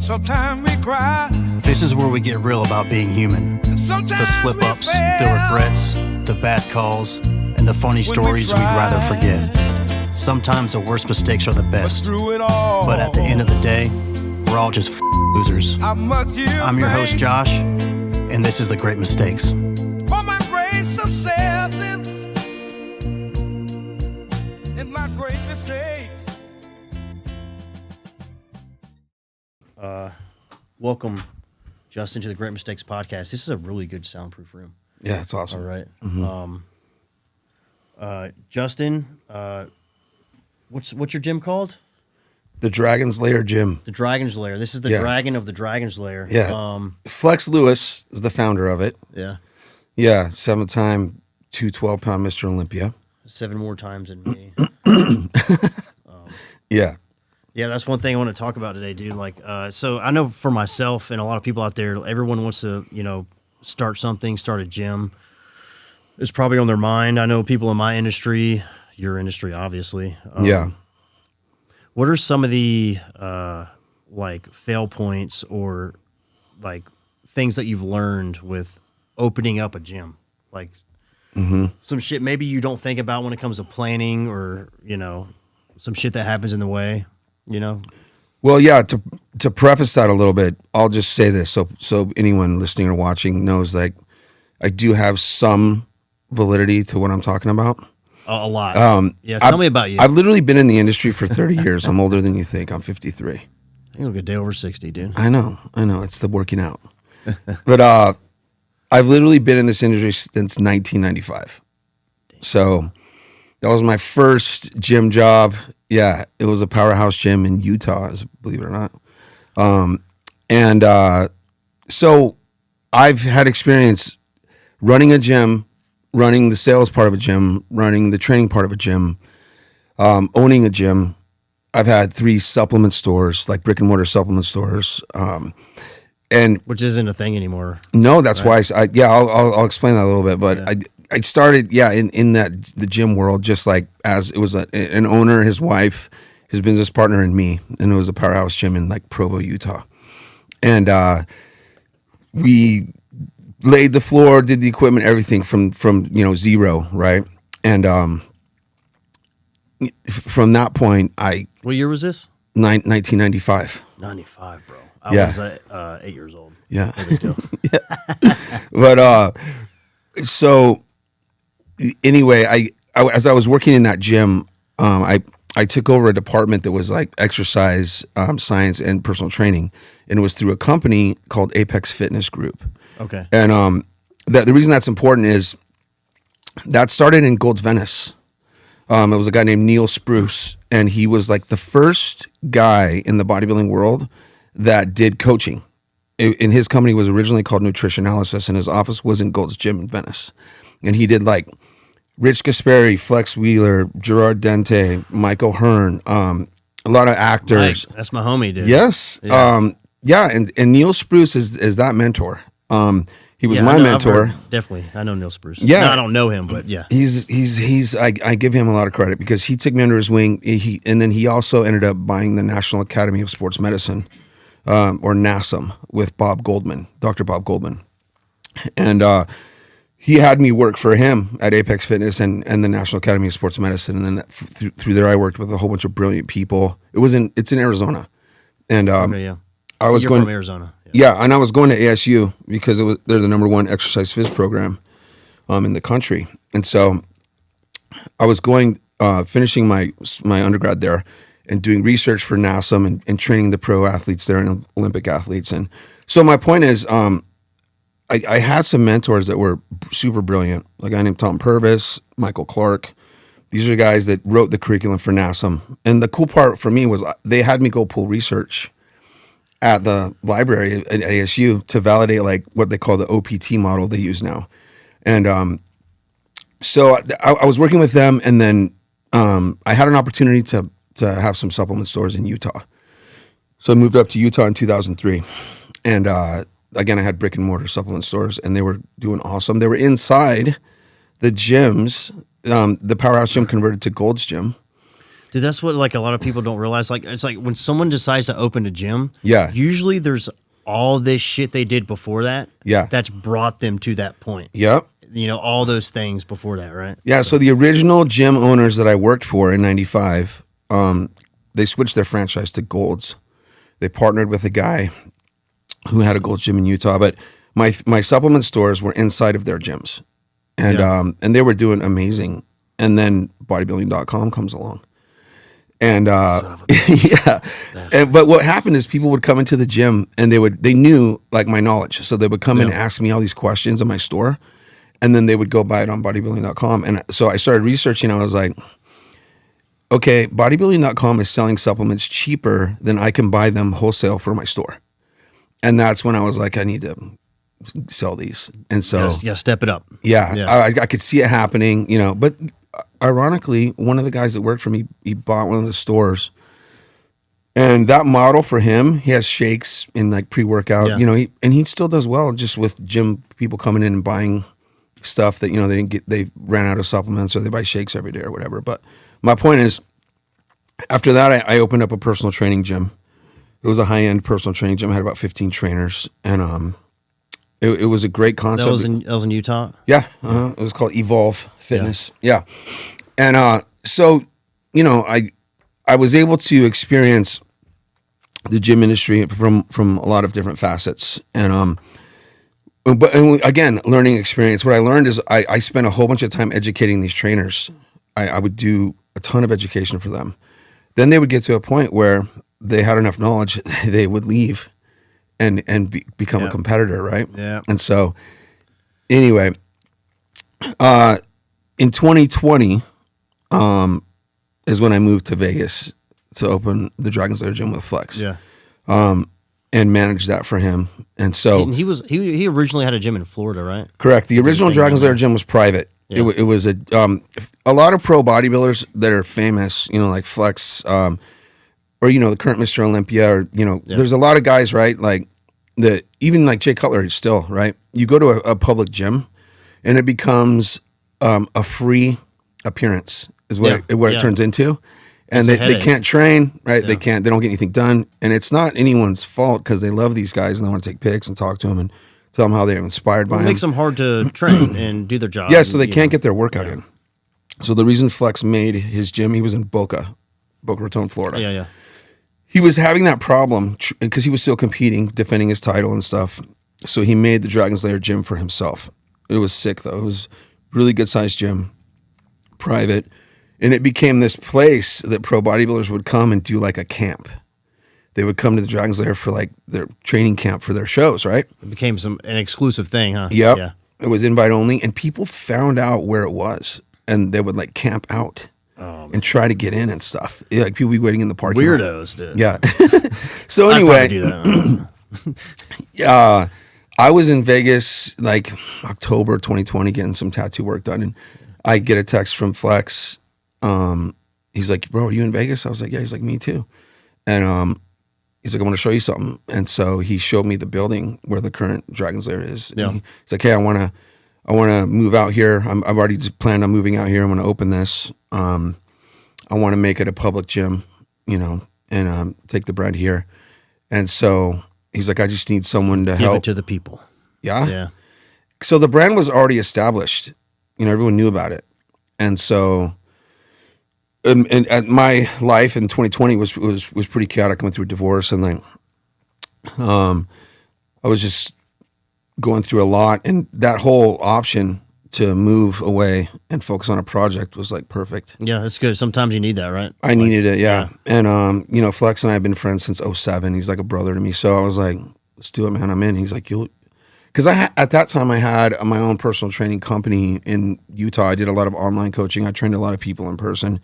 sometimes we cry. This is where we get real about being human. The slip-ups, the regrets, the bad calls, and the funny stories we'd rather forget. Sometimes the worst mistakes are the best. But at the end of the day, we're all just losers. I'm your host, Josh, and this is The Great Mistakes. For my great successes and my great mistakes. Welcome, Justin, to the Great Mistakes podcast. This is a really good soundproof room. Yeah, it's awesome. All right. Mm-hmm. Justin, what's your gym called? The Dragon's Lair Gym. The Dragon's Lair. This is the dragon of the Dragon's Lair. Yeah. Flex Lewis is the founder of it. Yeah. Yeah, 7-time 212-pound Mr. Olympia. 7 more times than me. Yeah. Yeah, that's one thing I want to talk about today, dude. Like, so I know for myself and a lot of people out there, everyone wants to, start something, start a gym. It's probably on their mind. I know people in my industry, your industry, obviously. Yeah. What are some of the fail points or like things that you've learned with opening up a gym? Like some shit maybe you don't think about when it comes to planning, or some shit that happens in the way. Well, yeah. To preface that a little bit, I'll just say this so anyone listening or watching knows, like, I do have some validity to what I'm talking about. A lot. Tell me about you. I've literally been in the industry for 30 years. I'm older than you think. I'm 53. You look a day over 60, dude. I know. It's the working out. But I've literally been in this industry since 1995. So that was my first gym job. Yeah, it was a powerhouse gym in Utah, believe it or not. So I've had experience running a gym, running the sales part of a gym, running the training part of a gym, owning a gym. I've had 3 supplement stores, like brick and mortar supplement stores. And which isn't a thing anymore. No, that's why I'll explain that a little bit. But I started, in the gym world, just like as it was an owner, his wife, his business partner, and me. And it was a powerhouse gym in like Provo, Utah. And we laid the floor, did the equipment, everything from zero, right? And from that point, what year was this? 1995. 95, bro. I was 8 years old. Yeah. No big deal. But so anyway, as I was working in that gym, I took over a department that was like exercise science and personal training, and it was through a company called Apex Fitness Group. Okay. And the reason that's important is that started in Gold's Venice. It was a guy named Neil Spruce, and he was like the first guy in the bodybuilding world that did coaching. In his company was originally called Nutritionalysis, and his office was in Gold's Gym in Venice. And he did like Rich Gasperi, Flex Wheeler, Gerard Dente, Michael Hearn, a lot of actors. Mike, that's my homie, dude. Yes. Yeah. And Neil Spruce is that mentor. He was my mentor. Definitely. I know Neil Spruce. Yeah. No, I don't know him, but yeah. I give him a lot of credit because he took me under his wing. And then he also ended up buying the National Academy of Sports Medicine, or NASM, with Bob Goldman, Dr. Bob Goldman. And he had me work for him at Apex Fitness and the National Academy of Sports Medicine. And then through there, I worked with a whole bunch of brilliant people. It's in Arizona. And I was from Arizona. Yeah, and I was going to ASU because they're the number 1 exercise phys program in the country. And so I was finishing my undergrad there and doing research for NASM and training the pro athletes there and Olympic athletes. And so my point is, I had some mentors that were super brilliant, like a guy named Tom Purvis, Michael Clark. These are guys that wrote the curriculum for NASM. And the cool part for me was they had me go pull research at the library at ASU to validate like what they call the OPT model they use now. And so I was working with them, and then I had an opportunity to have some supplement stores in Utah. So I moved up to Utah in 2003. And again, I had brick and mortar supplement stores, and they were doing awesome. They were inside the gyms. The Powerhouse Gym converted to Gold's Gym. Dude, that's what like a lot of people don't realize. Like it's like when someone decides to open a gym, Yeah. usually there's all this shit they did before that. Yeah. That's brought them to that point. Yep. You know, all those things before that, right? Yeah, so the original gym owners that I worked for in 95, they switched their franchise to Gold's. They partnered with a guy who had a Gold's gym in Utah, but my supplement stores were inside of their gyms. And and they were doing amazing. And then bodybuilding.com comes along. And yeah. But what happened is people would come into the gym and they knew like my knowledge. So they would come and ask me all these questions in my store. And then they would go buy it on bodybuilding.com. And so I started researching. I was like, okay, bodybuilding.com is selling supplements cheaper than I can buy them wholesale for my store. And that's when I was like, I need to sell these. And so, Yeah, step it up. yeah. I could see it happening, you know. But ironically, one of the guys that worked for me, he bought one of the stores. And that model for him, he has shakes in like pre-workout, you know, and he still does well just with gym people coming in and buying stuff that, you know, they ran out of supplements or they buy shakes every day or whatever. But my point is, after that, I opened up a personal training gym. It was a high-end personal training gym. I had about 15 trainers, and it was a great concept. That was in Utah? Yeah. It was called Evolve Fitness. Yeah. And so, you know, I was able to experience the gym industry from a lot of different facets. And again, learning experience. What I learned is I spent a whole bunch of time educating these trainers. I would do a ton of education for them. Then they would get to a point where they had enough knowledge, they would leave and become a competitor, right? Yeah. And so, anyway, in 2020 is when I moved to Vegas to open the Dragon's Lair gym with Flex. Yeah. And manage that for him. And so he originally had a gym in Florida, right? correct. The original Dragon's Lair gym was private. Yeah. It was a lot of pro bodybuilders that are famous, you know, like Flex, or, you know, the current Mr. Olympia, or, you know, there's a lot of guys, right? Like even like Jay Cutler still, right? You go to a public gym and it becomes a free appearance is what it turns into. And they can't train, right? Yeah. They don't get anything done. And it's not anyone's fault because they love these guys and they want to take pics and talk to them and tell them how they're inspired by them. It makes them hard to train and do their job. Yeah, so they can't get their workout in. So the reason Flex made his gym, he was in Boca Raton, Florida. Yeah. He was having that problem because he was still competing, defending his title and stuff. So he made the Dragon's Lair gym for himself. It was sick, though. It was a really good-sized gym, private. And it became this place that pro bodybuilders would come and do like a camp. They would come to the Dragon's Lair for like their training camp for their shows, right? It became an exclusive thing, huh? Yep. Yeah. It was invite only. And people found out where it was. And they would like camp out and try to get in and stuff. Yeah, like people be waiting in the parking lot. Weirdos, dude. Yeah. So I'd anyway, probably do that. I was in Vegas like October 2020 getting some tattoo work done. And I get a text from Flex. He's like, bro, are you in Vegas? I was like, yeah. He's like, me too. And he's like, I want to show you something. And so he showed me the building where the current Dragon's Lair is. And he's like, hey, I want to move out here. I've already planned on moving out here. I'm going to open this. I want to make it a public gym, you know, and take the brand here. And so he's like, I just need someone to help. Give it to the people. Yeah. Yeah. So the brand was already established. You know, everyone knew about it. And so and my life in 2020 was pretty chaotic. I went through a divorce and like I was just going through a lot, and that whole option to move away and focus on a project was like perfect. Yeah, it's good. Sometimes you need that, right? I needed it, yeah. And you know, Flex and I have been friends since 2007. He's like a brother to me. So I was like, let's do it, man. I'm in. He's like, because at that time I had my own personal training company in Utah. I did a lot of online coaching. I trained a lot of people in person,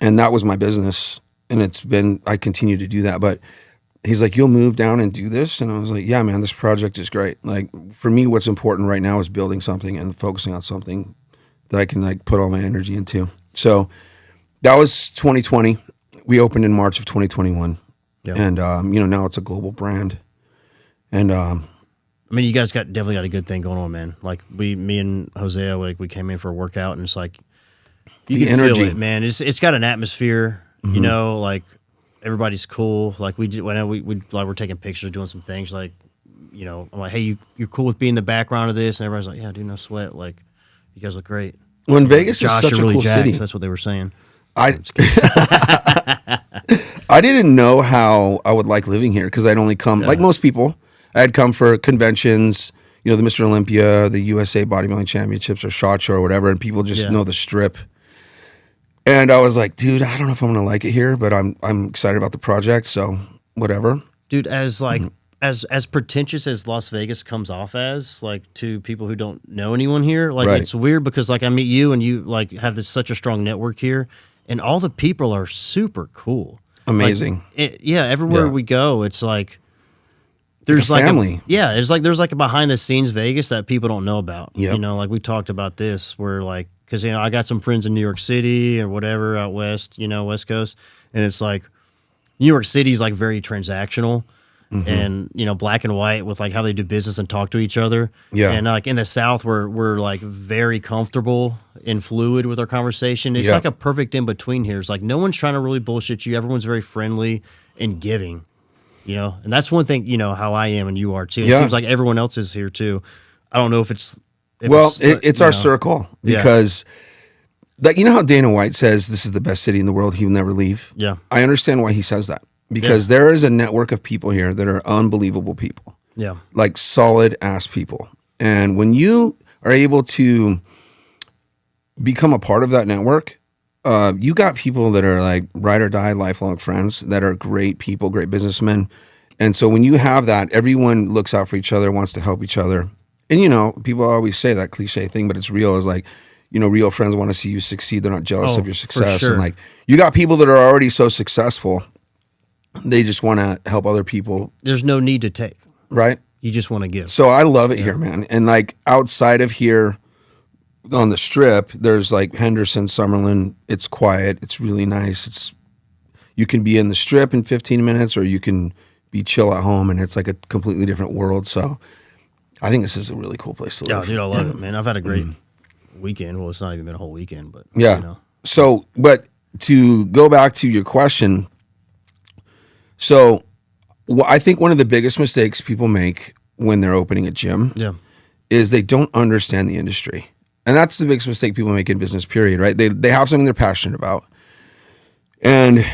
and that was my business. And I continue to do that. But he's like, you'll move down and do this? And I was like, yeah, man, this project is great. Like, for me, what's important right now is building something and focusing on something that I can like put all my energy into. So that was 2020. We opened in March of 2021. Yeah. And, you know, now it's a global brand. And, I mean, you guys definitely got a good thing going on, man. Like me and Hosea, like we came in for a workout, and it's like You the can energy. feel it, man. It's got an atmosphere, you know, like everybody's cool. Like we're taking pictures, doing some things. Like, you know, I'm like, hey, you're cool with being the background of this, and everybody's like, yeah, dude, no sweat. Like, you guys look great. When Vegas is Josh, such you're a really cool jacked. city. That's what they were saying. I I didn't know how I would like living here because I'd only come, like most people, I'd come for conventions, you know, the Mr. Olympia, the USA Bodybuilding Championships, or SHOT Show or whatever, and people just know the strip. And I was like, dude, I don't know if I'm gonna like it here, but I'm excited about the project, so whatever. Dude, as like as pretentious as Las Vegas comes off as, like, to people who don't know anyone here, like it's weird because like I meet you and you like have this such a strong network here, and all the people are super cool. Amazing. Like, everywhere we go, it's like there's like a family. There's like a behind the scenes Vegas that people don't know about. Yep. You know, like we talked about this where like, because, you know, I got some friends in New York City or whatever out west, you know, West Coast, and it's like New York City's like very transactional and, you know, black and white with like how they do business and talk to each other. Yeah. And like in the South, we're like very comfortable and fluid with our conversation. It's like a perfect in between here. It's like no one's trying to really bullshit you. Everyone's very friendly and giving, you know, and that's one thing, you know, how I am and you are too. It seems like everyone else is here too. I don't know if it's, it's our circle because, like, you know how Dana White says this is the best city in the world, he will never leave. Yeah, I understand why he says that because there is a network of people here that are unbelievable people. Yeah, like solid ass people, and when you are able to become a part of that network, you got people that are like ride or die, lifelong friends that are great people, great businessmen, and so when you have that, everyone looks out for each other, wants to help each other. And, you know, people always say that cliche thing, but it's real. Is like, you know, real friends want to see you succeed. They're not jealous of your success. And like, you got people that are already so successful. They just want to help other people. There's no need to take. Right. You just want to give. So I love it here, man. And like outside of here on the strip, there's like Henderson, Summerlin. It's quiet. It's really nice. You can be in the strip in 15 minutes or you can be chill at home, and it's like a completely different world. So I think this is a really cool place to live. Yeah, dude, I love it, man. I've had a great weekend. Well, it's not even been a whole weekend, but yeah. You know. So, but to go back to your question, so I think one of the biggest mistakes people make when they're opening a gym is they don't understand the industry, and that's the biggest mistake people make in business. Period. Right? They have something they're passionate about, and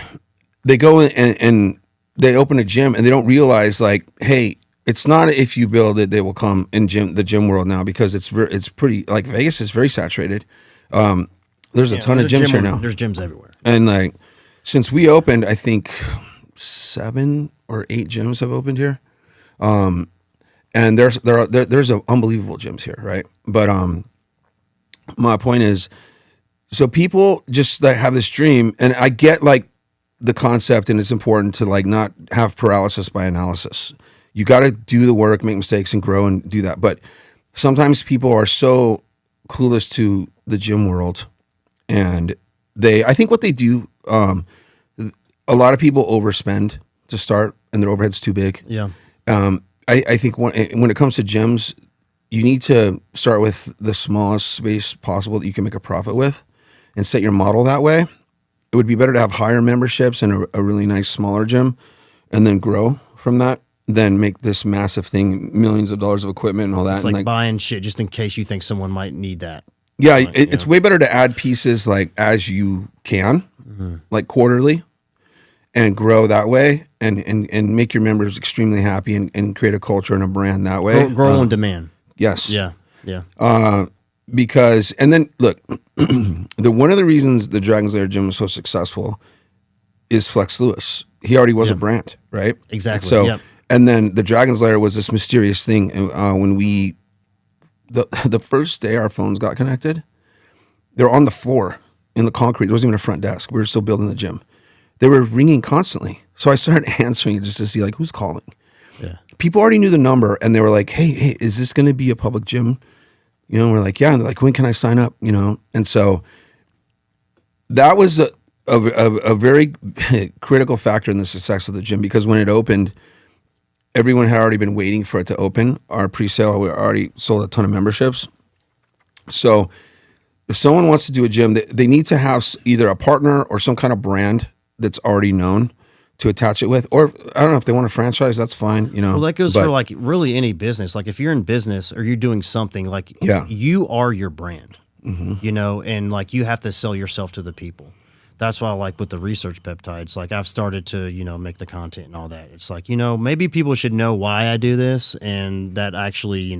they go and they open a gym, and they don't realize like, hey. It's not if you build it, they will come in the gym world now because it's pretty, like Vegas is very saturated. There's a ton of gyms here now. There's gyms everywhere. And like, since we opened, I think 7 or 8 gyms have opened here. And there's unbelievable gyms here. Right. But, my point is, so people just like have this dream, and I get like the concept, and it's important to like not have paralysis by analysis. You got to do the work, make mistakes, and grow and do that. But sometimes people are so clueless to the gym world, and I think what they do, a lot of people overspend to start, and their overhead's too big. Yeah. I think when it comes to gyms, you need to start with the smallest space possible that you can make a profit with, and set your model that way. It would be better to have higher memberships and a really nice smaller gym, and then grow from that. Then make this massive thing, millions of dollars of equipment and all that. It's like buying shit just in case you think someone might need that. Yeah, it's way better to add pieces like as you can, like quarterly, and grow that way, and make your members extremely happy and create a culture and a brand that way. Grow on demand. Yes. Yeah. Yeah. Because, and then look, one of the reasons the Dragon's Lair gym was so successful is Flex Lewis. He already was a brand, right? Exactly. So. And then the Dragon's Lair was this mysterious thing. When the first day our phones got connected, they were on the floor in the concrete. There wasn't even a front desk. We were still building the gym. They were ringing constantly. So I started answering it just to see like who's calling. Yeah. People already knew the number, and they were like, hey, is this going to be a public gym? You know, and we're like, yeah. And they're like, when can I sign up? You know? And so that was a very critical factor in the success of the gym, because when it opened, everyone had already been waiting for it to open. Our pre-sale, we already sold a ton of memberships. So if someone wants to do a gym, they need to have either a partner or some kind of brand that's already known to attach it with. Or I don't know if they want a franchise, that's fine. Well, that goes for like really any business. Like if you're in business or you're doing something, like you are your brand, and like you have to sell yourself to the people. That's why, like with the research peptides, like I've started to, make the content and all that. It's like, maybe people should know why I do this, and that actually,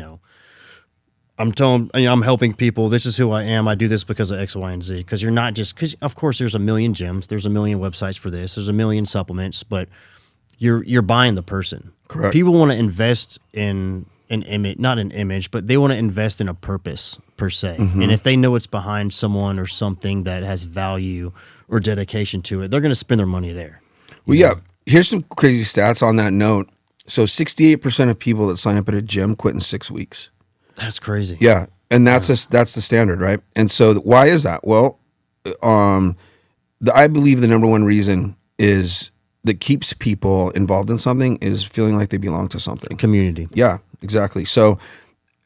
I'm telling, I'm helping people. This is who I am. I do this because of X, Y, and Z. Because you're not just, because of course there's a million gyms, there's a million websites for this, there's a million supplements, but you're buying the person. Correct. People want to invest in an image, not an image, but they want to invest in a purpose per se. And if they know it's behind someone or something that has value or dedication to it, they're going to spend their money there. Well, yeah. Here's some crazy stats on that note. So 68% of people that sign up at a gym quit in 6 weeks. That's crazy. Yeah, and that's the standard, right? And so why is that? Well, I believe the number one reason is that keeps people involved in something is feeling like they belong to something. Community. Yeah, exactly. So,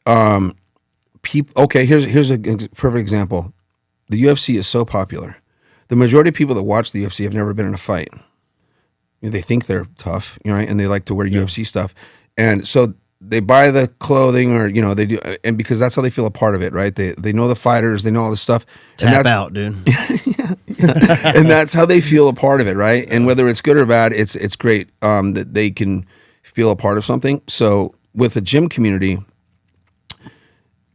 okay, here's a perfect example. The UFC is so popular. The majority of people that watch the UFC have never been in a fight. They think they're tough, right? And they like to wear UFC stuff. And so they buy the clothing or, they do, and because that's how they feel a part of it, right? They know the fighters, they know all this stuff. Tap out, dude. And that's how they feel a part of it, right? And whether it's good or bad, it's great that they can feel a part of something. So with the gym community,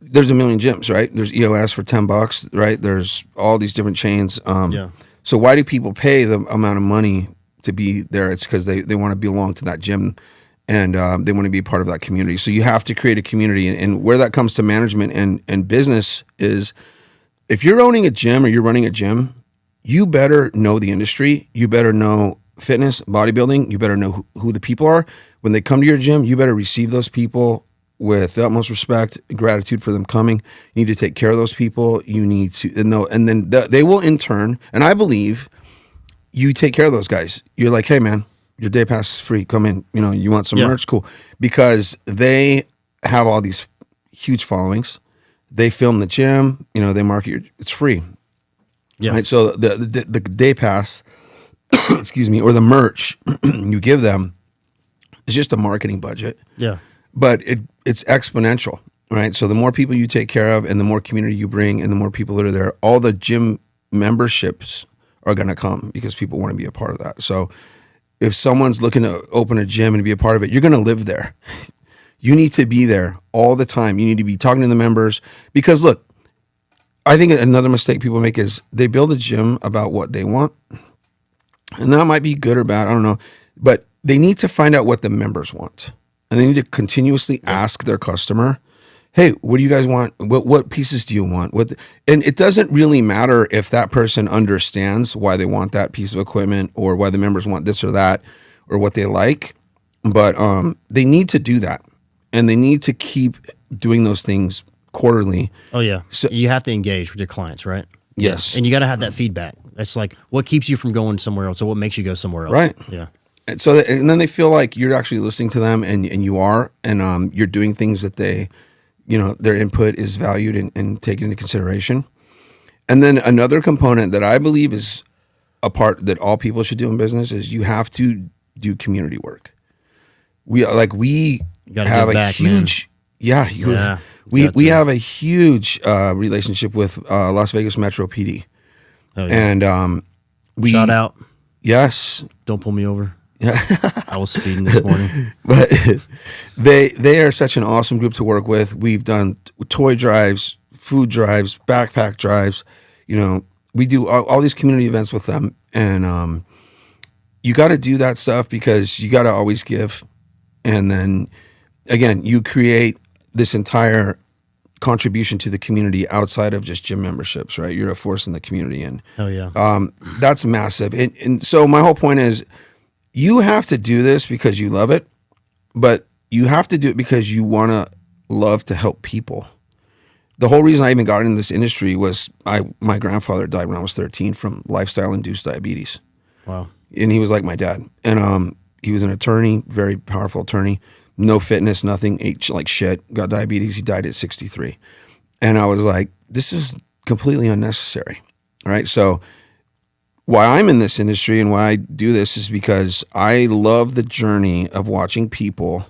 there's a million gyms, right? There's EOS for $10, right? There's all these different chains. So why do people pay the amount of money to be there? It's because they want to belong to that gym, and they want to be part of that community. So you have to create a community. And where that comes to management and business is, if you're owning a gym or you're running a gym, you better know the industry. You better know fitness, bodybuilding. You better know who the people are. When they come to your gym, you better receive those people with the utmost respect, gratitude for them coming. You need to take care of those people. You need to know, and then they will in turn, and I believe you take care of those guys. You're like, hey man, your day pass is free. Come in. You want some merch? Cool. Because they have all these huge followings. They film the gym. They market it's free. Yeah. Right. So the day pass, excuse me, or the merch you give them is just a marketing budget. Yeah. But it's exponential, right? So the more people you take care of and the more community you bring and the more people that are there, all the gym memberships are going to come because people want to be a part of that. So if someone's looking to open a gym and be a part of it, you're going to live there. You need to be there all the time. You need to be talking to the members because look, I think another mistake people make is they build a gym about what they want. And that might be good or bad. I don't know. But they need to find out what the members want. And they need to continuously ask their customer, hey, what do you guys want? What pieces do you want? And it doesn't really matter if that person understands why they want that piece of equipment or why the members want this or that or what they like. But they need to do that. And they need to keep doing those things quarterly. Oh, yeah. So you have to engage with your clients, right? Yes. And you got to have that feedback. That's like what keeps you from going somewhere else or what makes you go somewhere else. Right. Yeah. And so, and then they feel like you're actually listening to them, and you are, and you're doing things that they, their input is valued and taken into consideration. And then another component that I believe is a part that all people should do in business is you have to do community work. We have a huge, man. We have a huge relationship with Las Vegas Metro PD, and we shout out. Yes, don't pull me over. I was speeding this morning. But they are such an awesome group to work with. We've done toy drives, food drives, backpack drives. We do all these community events with them. And you got to do that stuff because you got to always give. And then, again, you create this entire contribution to the community outside of just gym memberships, right? You're a force in the community. And that's massive. And so my whole point is, you have to do this because you love it, but you have to do it because you want to love to help people. The whole reason I even got into this industry was my grandfather died when I was 13 from lifestyle-induced diabetes. Wow. And he was like my dad. And he was an attorney, very powerful attorney, no fitness, nothing, ate like shit, got diabetes. He died at 63. And I was like, this is completely unnecessary. Right. So why I'm in this industry and why I do this is because I love the journey of watching people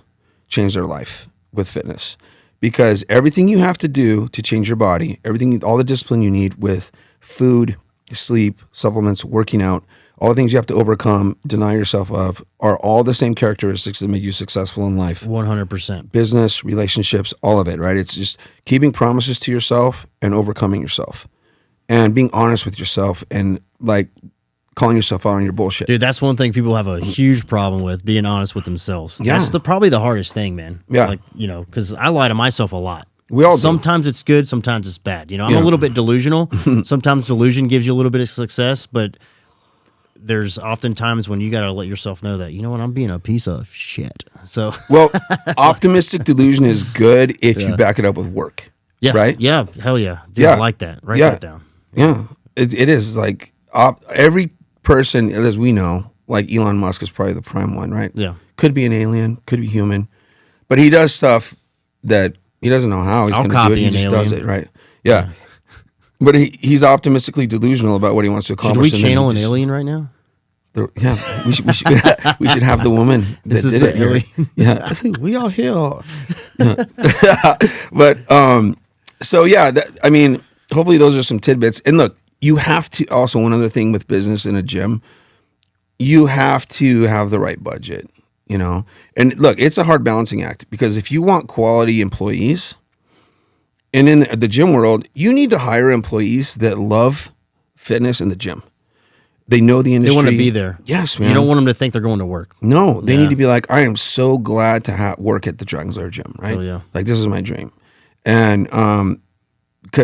change their life with fitness, because everything you have to do to change your body, everything, all the discipline you need with food, sleep, supplements, working out, all the things you have to overcome, deny yourself of, are all the same characteristics that make you successful in life. 100%. Business, relationships, all of it, right? It's just keeping promises to yourself and overcoming yourself and being honest with yourself and like calling yourself out on your bullshit. Dude, that's one thing people have a huge problem with, being honest with themselves. Yeah. That's probably the hardest thing, man. Yeah. Like, you know, because I lie to myself a lot. We all do. Sometimes it's good, sometimes it's bad. You know, I'm a little bit delusional. Sometimes delusion gives you a little bit of success, but there's often times when you got to let yourself know that, you know what, I'm being a piece of shit. So, Well, optimistic delusion is good if you back it up with work. yeah, Right? Yeah, hell yeah. Dude, Yeah. I like that. Write Yeah. that down. Yeah. It is like every person, as we know, like Elon Musk is probably the prime one, right? Yeah. Could be an alien, could be human, but he does stuff that he doesn't know how he's I'll going to do it. copy He an just does alien. it, right? Yeah. But he's optimistically delusional about what he wants to Should accomplish. we and then he just channel an just- alien right now? Yeah, we should we should have the woman that This is did the it here. alien. Yeah, we all here. But so yeah, I mean, hopefully those are some tidbits. And look, you have to also, one other thing with business in a gym, you have to have the right budget, you know. And look, it's a hard balancing act, because if you want quality employees, and in the gym world, you need to hire employees that love fitness in the gym. They know the industry. They want to be there. Yes, man. You don't want them to think they're going to work. No, they Yeah. need to be like, I am so glad to work at the Dragon Slayer gym, right? Oh, yeah. Like, this is my dream. And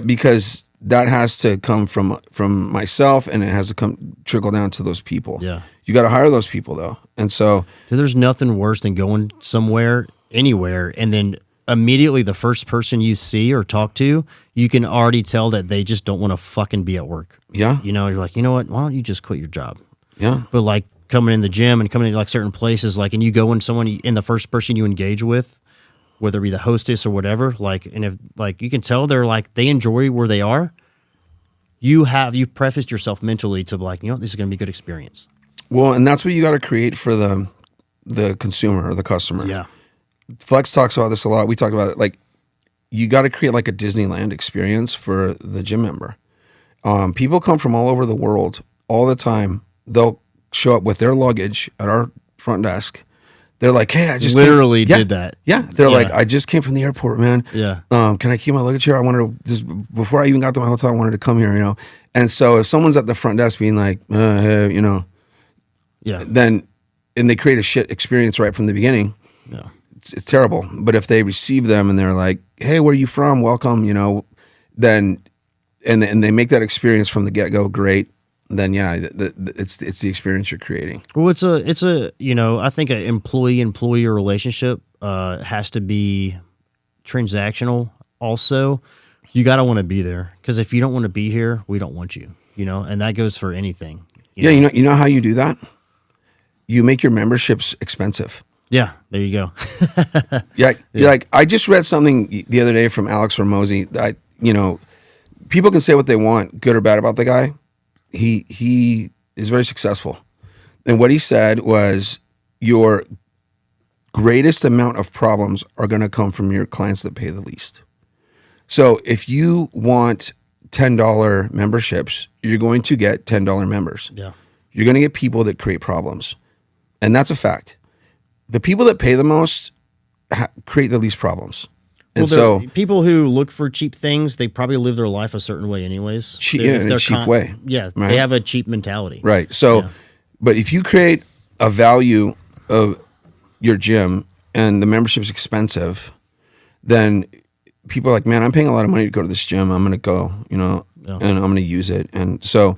because that has to come from myself, and it has to trickle down to those people. Yeah. You got to hire those people, though. And so, Dude, there's nothing worse than going somewhere, anywhere, and then immediately the first person you see or talk to, you can already tell that they just don't want to fucking be at work. yeah, You know, you're like, you know what? Why don't you just quit your job? yeah. But like coming in the gym and coming into like certain places, like, and you go in and the first person you engage with, whether it be the hostess or whatever, like, and if like you can tell they're like they enjoy where they are, you've prefaced yourself mentally to like, you know what, this is going to be a good experience. Well, and that's what you got to create for the consumer or the customer. Yeah. Flex talks about this a lot. We talk about it. Like, you got to create like a Disneyland experience for the gym member. People come from all over the world all the time. They'll show up with their luggage at our front desk. They're like, hey, I just Literally came. did that. Yeah. They're Yeah. like, I just came from the airport, man. Yeah. Can I keep my luggage here? I wanted to, just before I even got to my hotel, I wanted to come here, you know? And so if someone's at the front desk being like, hey, you know, Yeah. then, and they create a shit experience right from the beginning, Yeah. it's terrible. But if they receive them and they're like, hey, where are you from? Welcome, you know, then, and they make that experience from the get-go great, then yeah, it's the experience you're creating. Well, it's a you know, I think an employee-employee relationship has to be transactional. Also, you got to want to be there, because if you don't want to be here, we don't want you. You know, and that goes for anything. Yeah, you know how you do that? You make your memberships expensive. Yeah, there you go. Yeah, like I just read something the other day from Alex Ramosi that, you know, people can say what they want, good or bad, about the guy. He is very successful. And what he said was, your greatest amount of problems are going to come from your clients that pay the least. So if you want $10 memberships, you're going to get $10 members. Yeah. You're going to get people that create problems. And that's a fact. The people that pay the most create the least problems. And Well, so people who look for cheap things, they probably live their life a certain way anyways. in a cheap way. Yeah, Right. they have a cheap mentality. right. So, Yeah. but if you create a value of your gym and the membership's expensive, then people are like, man, I'm paying a lot of money to go to this gym. I'm going to go, you know, Yeah. and I'm going to use it. And so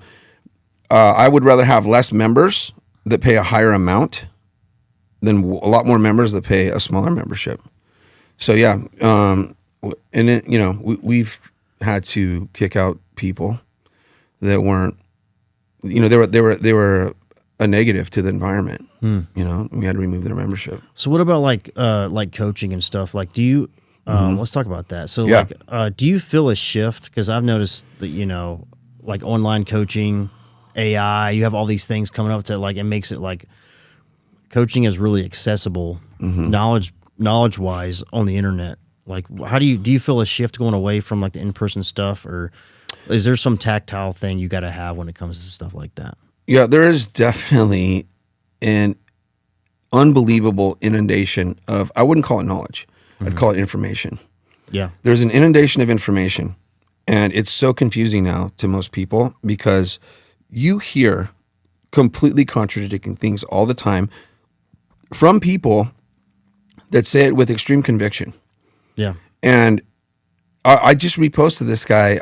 I would rather have less members that pay a higher amount than a lot more members that pay a smaller membership. So yeah, and it, you know, we've had to kick out people that weren't, you know, they were a negative to the environment. You know, we had to remove their membership. So what about like coaching and stuff? Like, do you Let's talk about that. So, Yeah. do you feel a shift? Because I've noticed that, like online coaching, AI, you have all these things coming up to it makes it like coaching is really accessible, knowledge wise on the internet. Like, how do you feel a shift going away from like the in-person stuff, or is there some tactile thing you got to have when it comes to stuff like that? Yeah, there is definitely an unbelievable inundation of, I wouldn't call it knowledge. I'd call it information. Yeah. There's an inundation of information, and it's so confusing now to most people because you hear completely contradicting things all the time from people that say it with extreme conviction. Yeah. And I just reposted this guy.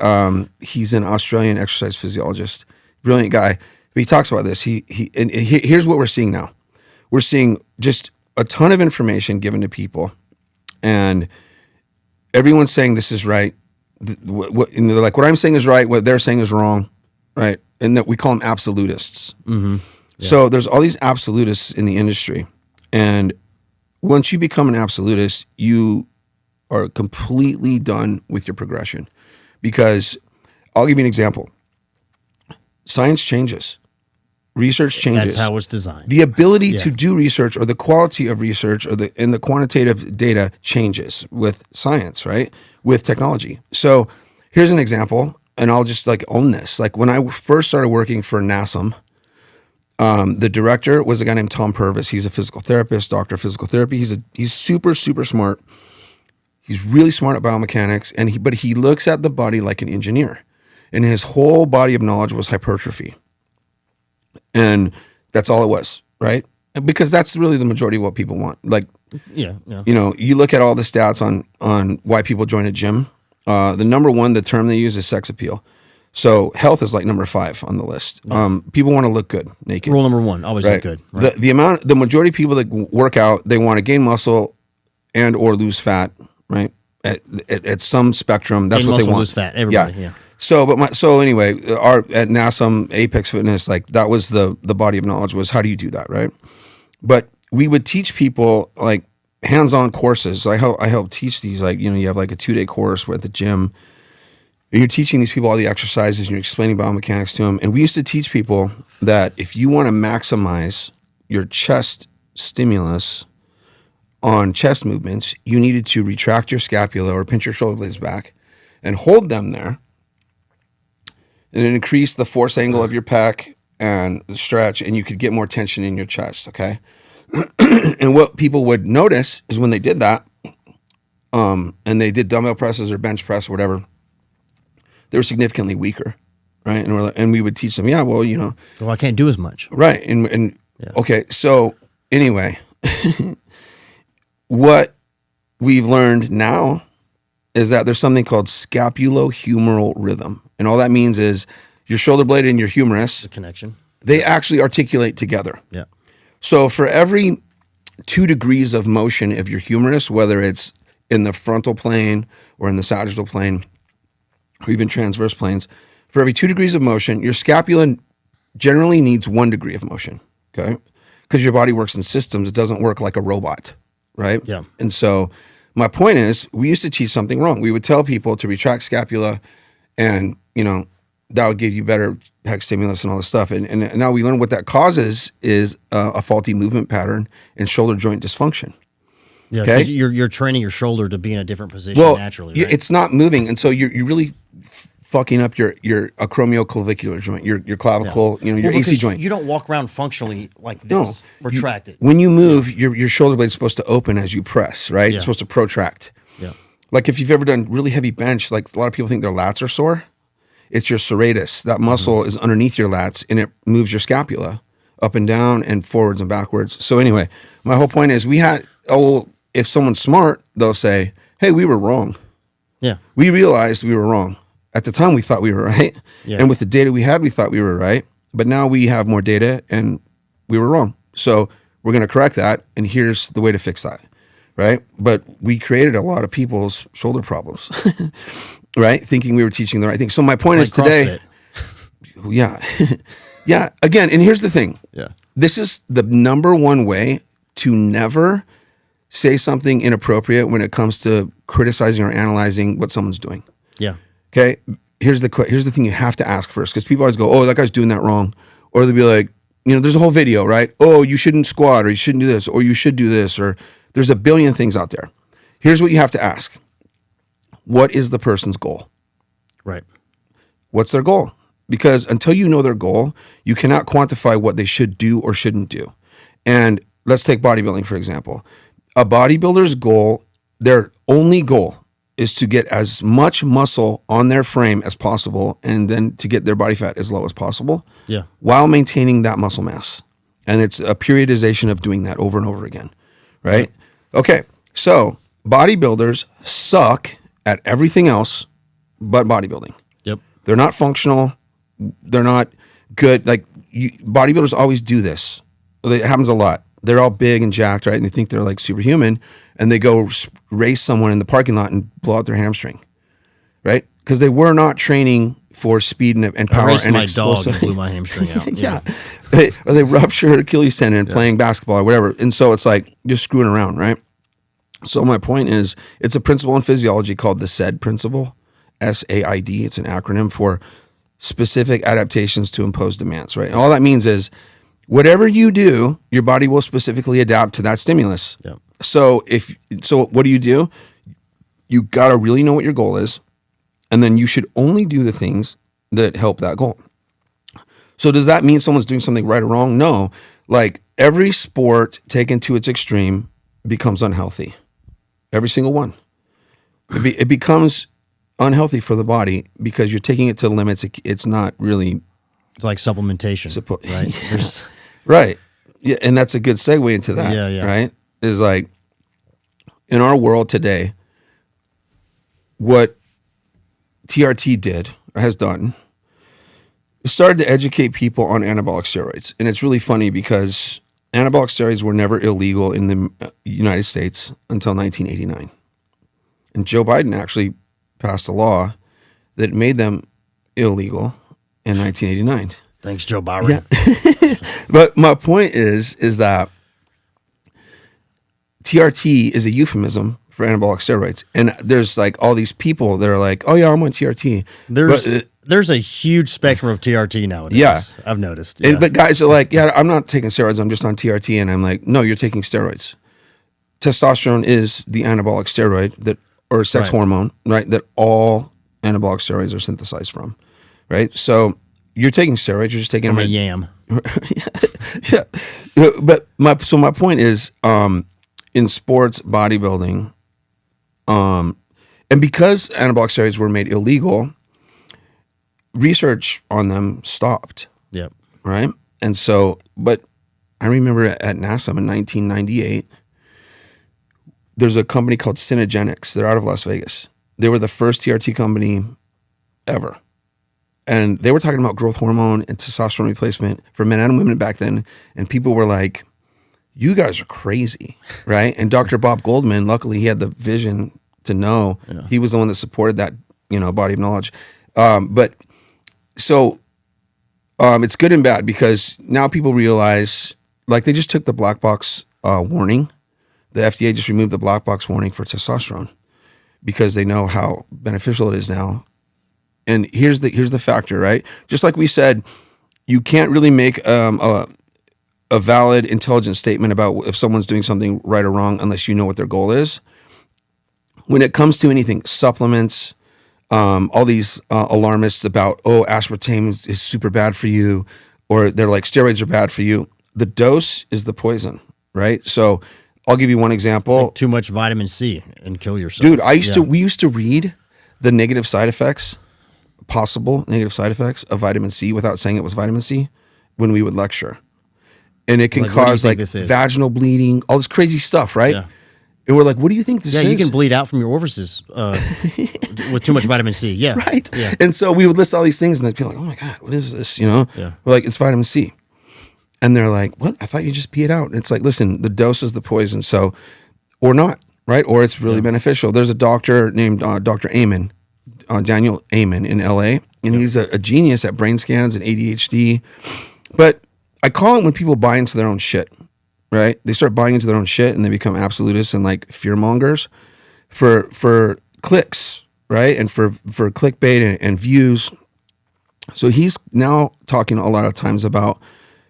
He's an Australian exercise physiologist, brilliant guy. But he talks about this. Here's what we're seeing now. We're seeing just a ton of information given to people, and everyone's saying this is right. And they're like, what I'm saying is right. What they're saying is wrong, right? And that we call them absolutists. Mm-hmm. Yeah. So there's all these absolutists in the industry, and once you become an absolutist, you are completely done with your progression. Because I'll give you an example. Science changes. Research changes. That's how it's designed. The ability to do research, or the quality of research, or the quantitative data changes with science, right? With technology. So here's an example, and I'll just like own this. Like when I first started working for NASM, the director was a guy named Tom Purvis. He's a physical therapist, doctor of physical therapy. He's super, super smart. He's really smart at biomechanics, but he looks at the body like an engineer, and his whole body of knowledge was hypertrophy. And that's all it was, right? Because that's really the majority of what people want. Like, yeah. You look at all the stats on why people join a gym. The number one, the term they use is sex appeal. So health is like number 5 on the list. People want to look good naked. Rule number 1, always look good. Right? The majority of people that work out, they want to gain muscle and or lose fat, right? At some spectrum, that's gain what muscle, they want. Lose fat, everybody. Yeah. So anyway, at NASM, Apex Fitness, like that was the body of knowledge was how do you do that, right? But we would teach people like hands-on courses. I help teach these, like, you have like a 2-day course at the gym, and you're teaching these people all the exercises and you're explaining biomechanics to them. And we used to teach people that if you want to maximize your chest stimulus on chest movements, you needed to retract your scapula or pinch your shoulder blades back and hold them there. And it increased the force angle of your pec and the stretch, and you could get more tension in your chest, okay? And what people would notice is when they did that, and they did dumbbell presses or bench press or whatever, they were significantly weaker, right? And we would teach them, well, I can't do as much. Right. And okay, so anyway, what we've learned now is that there's something called scapulohumeral rhythm. And all that means is your shoulder blade and your humerus, The connection. they actually articulate together. Yeah. So for every 2 degrees of motion of your humerus, whether it's in the frontal plane or in the sagittal plane or even transverse planes, for every 2 degrees of motion, your scapula generally needs 1 degree of motion, okay? Because your body works in systems. It doesn't work like a robot, right? Yeah. And so my point is, we used to teach something wrong. We would tell people to retract scapula, and that would give you better pec stimulus and all this stuff. And now we learn what that causes is a faulty movement pattern and shoulder joint dysfunction. Yeah, okay? You're training your shoulder to be in a different position naturally, right? It's not moving, and so you're really fucking up your acromioclavicular joint, your clavicle, your AC joint. You don't walk around functionally like this, retracted. When you move, your shoulder blade is supposed to open as you press, right? Yeah. It's supposed to protract. Yeah. Like if you've ever done really heavy bench, like a lot of people think their lats are sore. It's your serratus. That muscle is underneath your lats, and it moves your scapula up and down and forwards and backwards. So anyway, my whole point is if someone's smart, they'll say, hey, we were wrong. Yeah. We realized we were wrong. At the time, we thought we were right. Yeah. And with the data we had, we thought we were right. But now we have more data, and we were wrong. So we're going to correct that, and here's the way to fix that. Right? But we created a lot of people's shoulder problems, right? Thinking we were teaching the right thing. So my point is today, yeah. Yeah. Again, and here's the thing. Yeah. This is the number one way to never say something inappropriate when it comes to criticizing or analyzing what someone's doing. Yeah. Okay. Here's the thing you have to ask first, because people always go, oh, that guy's doing that wrong. Or they'll be like, there's a whole video, right? Oh, you shouldn't squat, or you shouldn't do this, or you should do this, or there's a billion things out there. Here's what you have to ask. What is the person's goal? Right. What's their goal? Because until you know their goal, you cannot quantify what they should do or shouldn't do. And let's take bodybuilding, for example. A bodybuilder's goal, their only goal, is to get as much muscle on their frame as possible, and then to get their body fat as low as possible, while maintaining that muscle mass. And it's a periodization of doing that over and over again, right? Okay, so bodybuilders suck at everything else but bodybuilding. Yep. They're not functional. They're not good. Like, bodybuilders always do this. It happens a lot. They're all big and jacked, right? And they think they're like superhuman, and they go race someone in the parking lot and blow out their hamstring, right? Because they were not training for speed and power. I raced and my explosive. dog and blew my hamstring out. Yeah. Or they rupture Achilles tendon playing basketball or whatever. And so it's like just screwing around, right? So my point is, it's a principle in physiology called the SAID principle, SAID. It's an acronym for specific adaptations to impose demands, right? And all that means is, whatever you do, your body will specifically adapt to that stimulus. Yep. So what do? You got to really know what your goal is, and then you should only do the things that help that goal. So does that mean someone's doing something right or wrong? No. Like, every sport taken to its extreme becomes unhealthy. Every single one. It becomes unhealthy for the body because you're taking it to the limits. It's not really... It's like supplementation, right? Right. Yeah, and that's a good segue into that. Yeah. Right? Is like, in our world today, what TRT did or has done is started to educate people on anabolic steroids. And it's really funny because anabolic steroids were never illegal in the United States until 1989. And Joe Biden actually passed a law that made them illegal in 1989. Thanks, Joe Biden. Yeah. But my point is that TRT is a euphemism for anabolic steroids. And there's like all these people that are like, oh yeah, I'm on TRT. There's a huge spectrum of TRT nowadays. Yeah. I've noticed. Yeah. But guys are like, yeah, I'm not taking steroids. I'm just on TRT. And I'm like, no, you're taking steroids. Testosterone is the anabolic steroid or sex hormone, right? That all anabolic steroids are synthesized from, right? So you're taking steroids. You're just taking from them a yam. Yeah. But my point is, in sports bodybuilding, and because anabolic steroids were made illegal, research on them stopped. Yep. Right. And so, but I remember at NASA in 1998, there's a company called Synagenics. They're out of Las Vegas. They were the first TRT company ever. And they were talking about growth hormone and testosterone replacement for men and women back then. And people were like, you guys are crazy, right? And Dr. Bob Goldman, luckily he had the vision to know. Yeah. He was the one that supported that, body of knowledge. But so it's good and bad because now people realize, like, they just took the black box warning. The FDA just removed the black box warning for testosterone because they know how beneficial it is now. And here's the factor, right? Just like we said, you can't really make a valid, intelligent statement about if someone's doing something right or wrong unless you know what their goal is. When it comes to anything, supplements, all these alarmists about, aspartame is super bad for you, or they're like steroids are bad for you. The dose is the poison, right? So I'll give you one example. Take too much vitamin C and kill yourself. Dude, we used to read the negative side effects, possible negative side effects of vitamin C without saying it was vitamin C when we would lecture. And it can cause like vaginal bleeding, all this crazy stuff, right? Yeah. And we're like, what do you think this is? Yeah, you can bleed out from your orifices with too much vitamin C. Yeah. Right. Yeah. And so we would list all these things and they'd be like, oh my God, what is this? Yeah. We're like, it's vitamin C. And they're like, what? I thought you just pee it out. And it's like, listen, the dose is the poison. So, or not, right? Or it's really beneficial. There's a doctor named Dr. Amen, Daniel Amen in LA. And he's a genius at brain scans and ADHD. But I call it when people buy into their own shit, right? They start buying into their own shit and they become absolutists and like fear mongers for clicks, right? And for clickbait and views. So he's now talking a lot of times about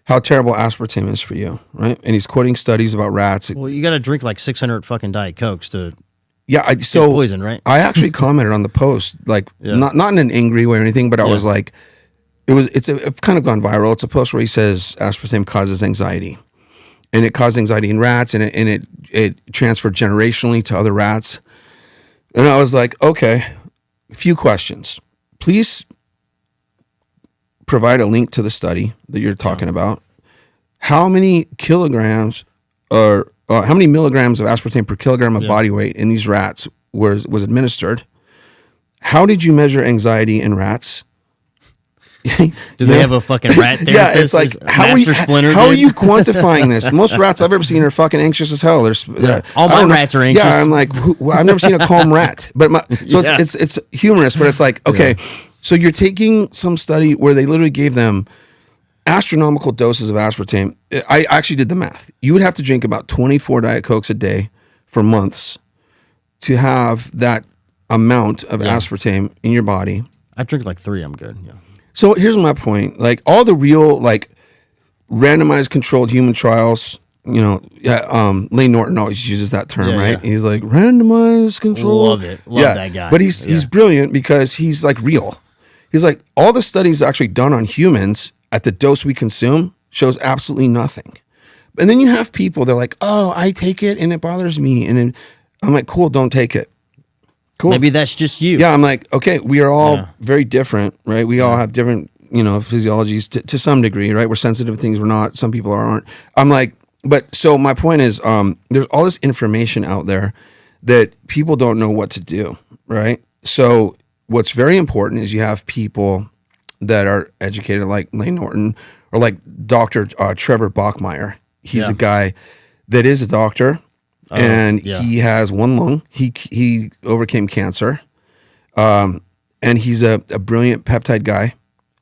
how terrible aspartame is for you, right? And he's quoting studies about rats. Well, you got to drink like 600 fucking Diet Cokes to Yeah, get poison, right? I actually commented on the post, like not in an angry way or anything, but I was like, it's kind of gone viral. It's a post where he says aspartame causes anxiety, and it caused anxiety in rats, and it transferred generationally to other rats. And I was like, okay, a few questions, please. Provide a link to the study that you're talking about. How many kilograms or how many milligrams of aspartame per kilogram of body weight in these rats was administered? How did you measure anxiety in rats? Do they have a fucking rat therapist? Yeah, it's like how are you quantifying this? Most rats I've ever seen are fucking anxious as hell. There's all my rats are anxious. Yeah, I'm like, I've never seen a calm rat. But it's humorous, but it's like, okay, so you're taking some study where they literally gave them astronomical doses of aspartame. I actually did the math. You would have to drink about 24 Diet Cokes a day for months to have that amount of aspartame in your body. I drink like 3. I'm good. Yeah. So here's my point. Like all the real like randomized controlled human trials, Lane Norton always uses that term, right? Yeah. He's like randomized control. Love it. Love that guy. But he's brilliant because he's like real. He's like all the studies actually done on humans at the dose we consume shows absolutely nothing. And then you have people, they're like, oh, I take it and it bothers me. And then I'm like, cool, don't take it. Cool. Maybe that's just you. Yeah, I'm like, okay, we are all very different, right? We all have different, physiologies to some degree, right? We're sensitive to things we're not. Some people aren't. I'm like, but so my point is, there's all this information out there that people don't know what to do, right? So what's very important is you have people that are educated like Lane Norton or like Dr. Trevor Bachmeyer. He's a guy that is a doctor. And he has one lung. He overcame cancer, and he's a brilliant peptide guy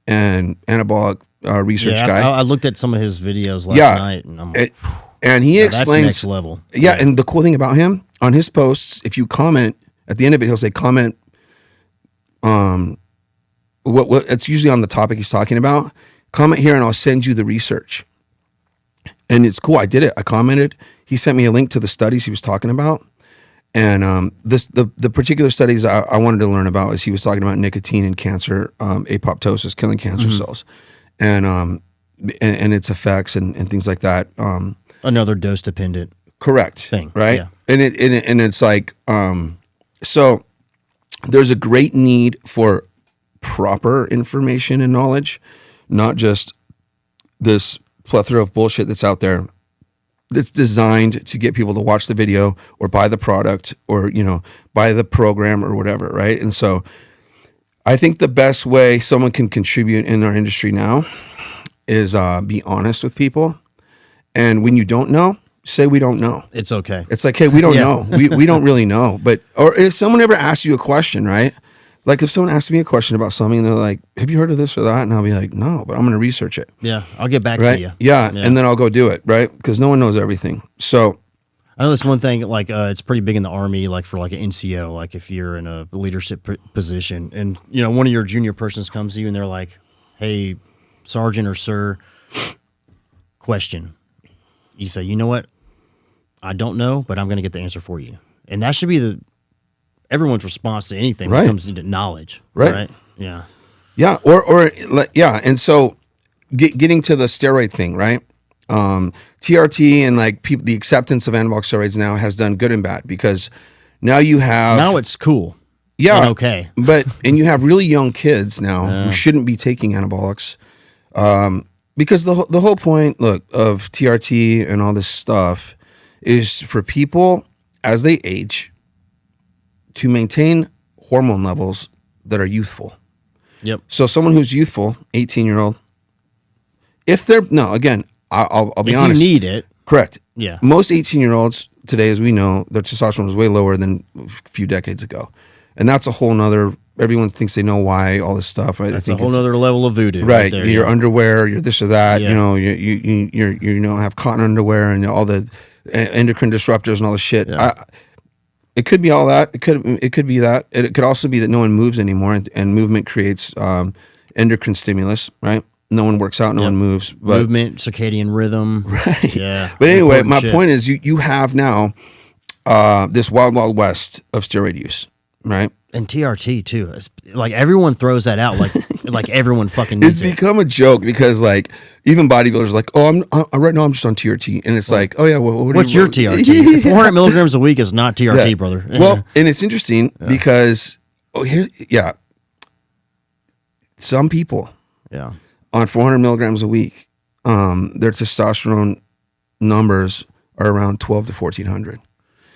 and anabolic research guy. I looked at some of his videos last night, and I'm like, and he explains that's next level. Yeah, and the cool thing about him on his posts, if you comment at the end of it, he'll say comment. What it's usually on the topic he's talking about. Comment here, and I'll send you the research. And it's cool. I did it. I commented. He sent me a link to the studies he was talking about. And the particular studies I wanted to learn about is he was talking about nicotine and cancer, apoptosis, killing cancer cells, and its effects and things like that. Another dose dependent thing, right? Yeah. And it's like so there's a great need for proper information and knowledge, not just this plethora of bullshit that's out there that's designed to get people to watch the video or buy the product or, buy the program or whatever, right? And so I think the best way someone can contribute in our industry now is be honest with people. And when you don't know, say we don't know. It's okay. It's like, hey, we don't know. We don't really know. But or if someone ever asks you a question, right? Like if someone asks me a question about something and they're like, have you heard of this or that? And I'll be like, no, but I'm going to research it. Yeah, I'll get back right? to you. Yeah, and then I'll go do it, right? Because no one knows everything. So I know this one thing, like it's pretty big in the Army, like for like an NCO, like if you're in a leadership position and, one of your junior persons comes to you and they're like, hey, Sergeant or Sir, question. You say, you know what? I don't know, but I'm going to get the answer for you. And that should be everyone's response to anything when it comes into knowledge. Right? Yeah. Yeah. Yeah. And so getting to the steroid thing, right? TRT and like the acceptance of anabolic steroids now has done good and bad because now you have. Now it's cool. Yeah. And okay. And you have really young kids now who shouldn't be taking anabolics. Because the whole point, look, of TRT and all this stuff is for people as they age to maintain hormone levels that are youthful. Yep. So someone who's youthful, 18-year-old, if they're I'll be honest. If you need it. Correct. Yeah. Most 18-year-olds today, as we know, their testosterone is way lower than a few decades ago. And that's a whole nother everyone thinks they know why, all this stuff, right? That's a whole other level of voodoo. Right. There, Your underwear, your this or that, Yeah. you know, you have cotton underwear and all the endocrine disruptors and all the shit. Yeah. It could be all that. It could be that. It could also be that no one moves anymore, and movement creates endocrine stimulus, right? No one works out, no one moves. But, movement, circadian rhythm. right. Yeah. But anyway, my shit. point is you have now this wild west of steroid use, right? And TRT too. It's, like everyone throws that out. Like everyone fucking It's needs it. become a joke because like even bodybuilders are like, oh, right now I'm just on TRT, and it's like, oh yeah, well, What's your TRT? Yeah. 400 milligrams a week is not TRT, Yeah. brother. Well, and it's interesting because some people yeah. on 400 milligrams a week, their testosterone numbers are around 12 to 1400.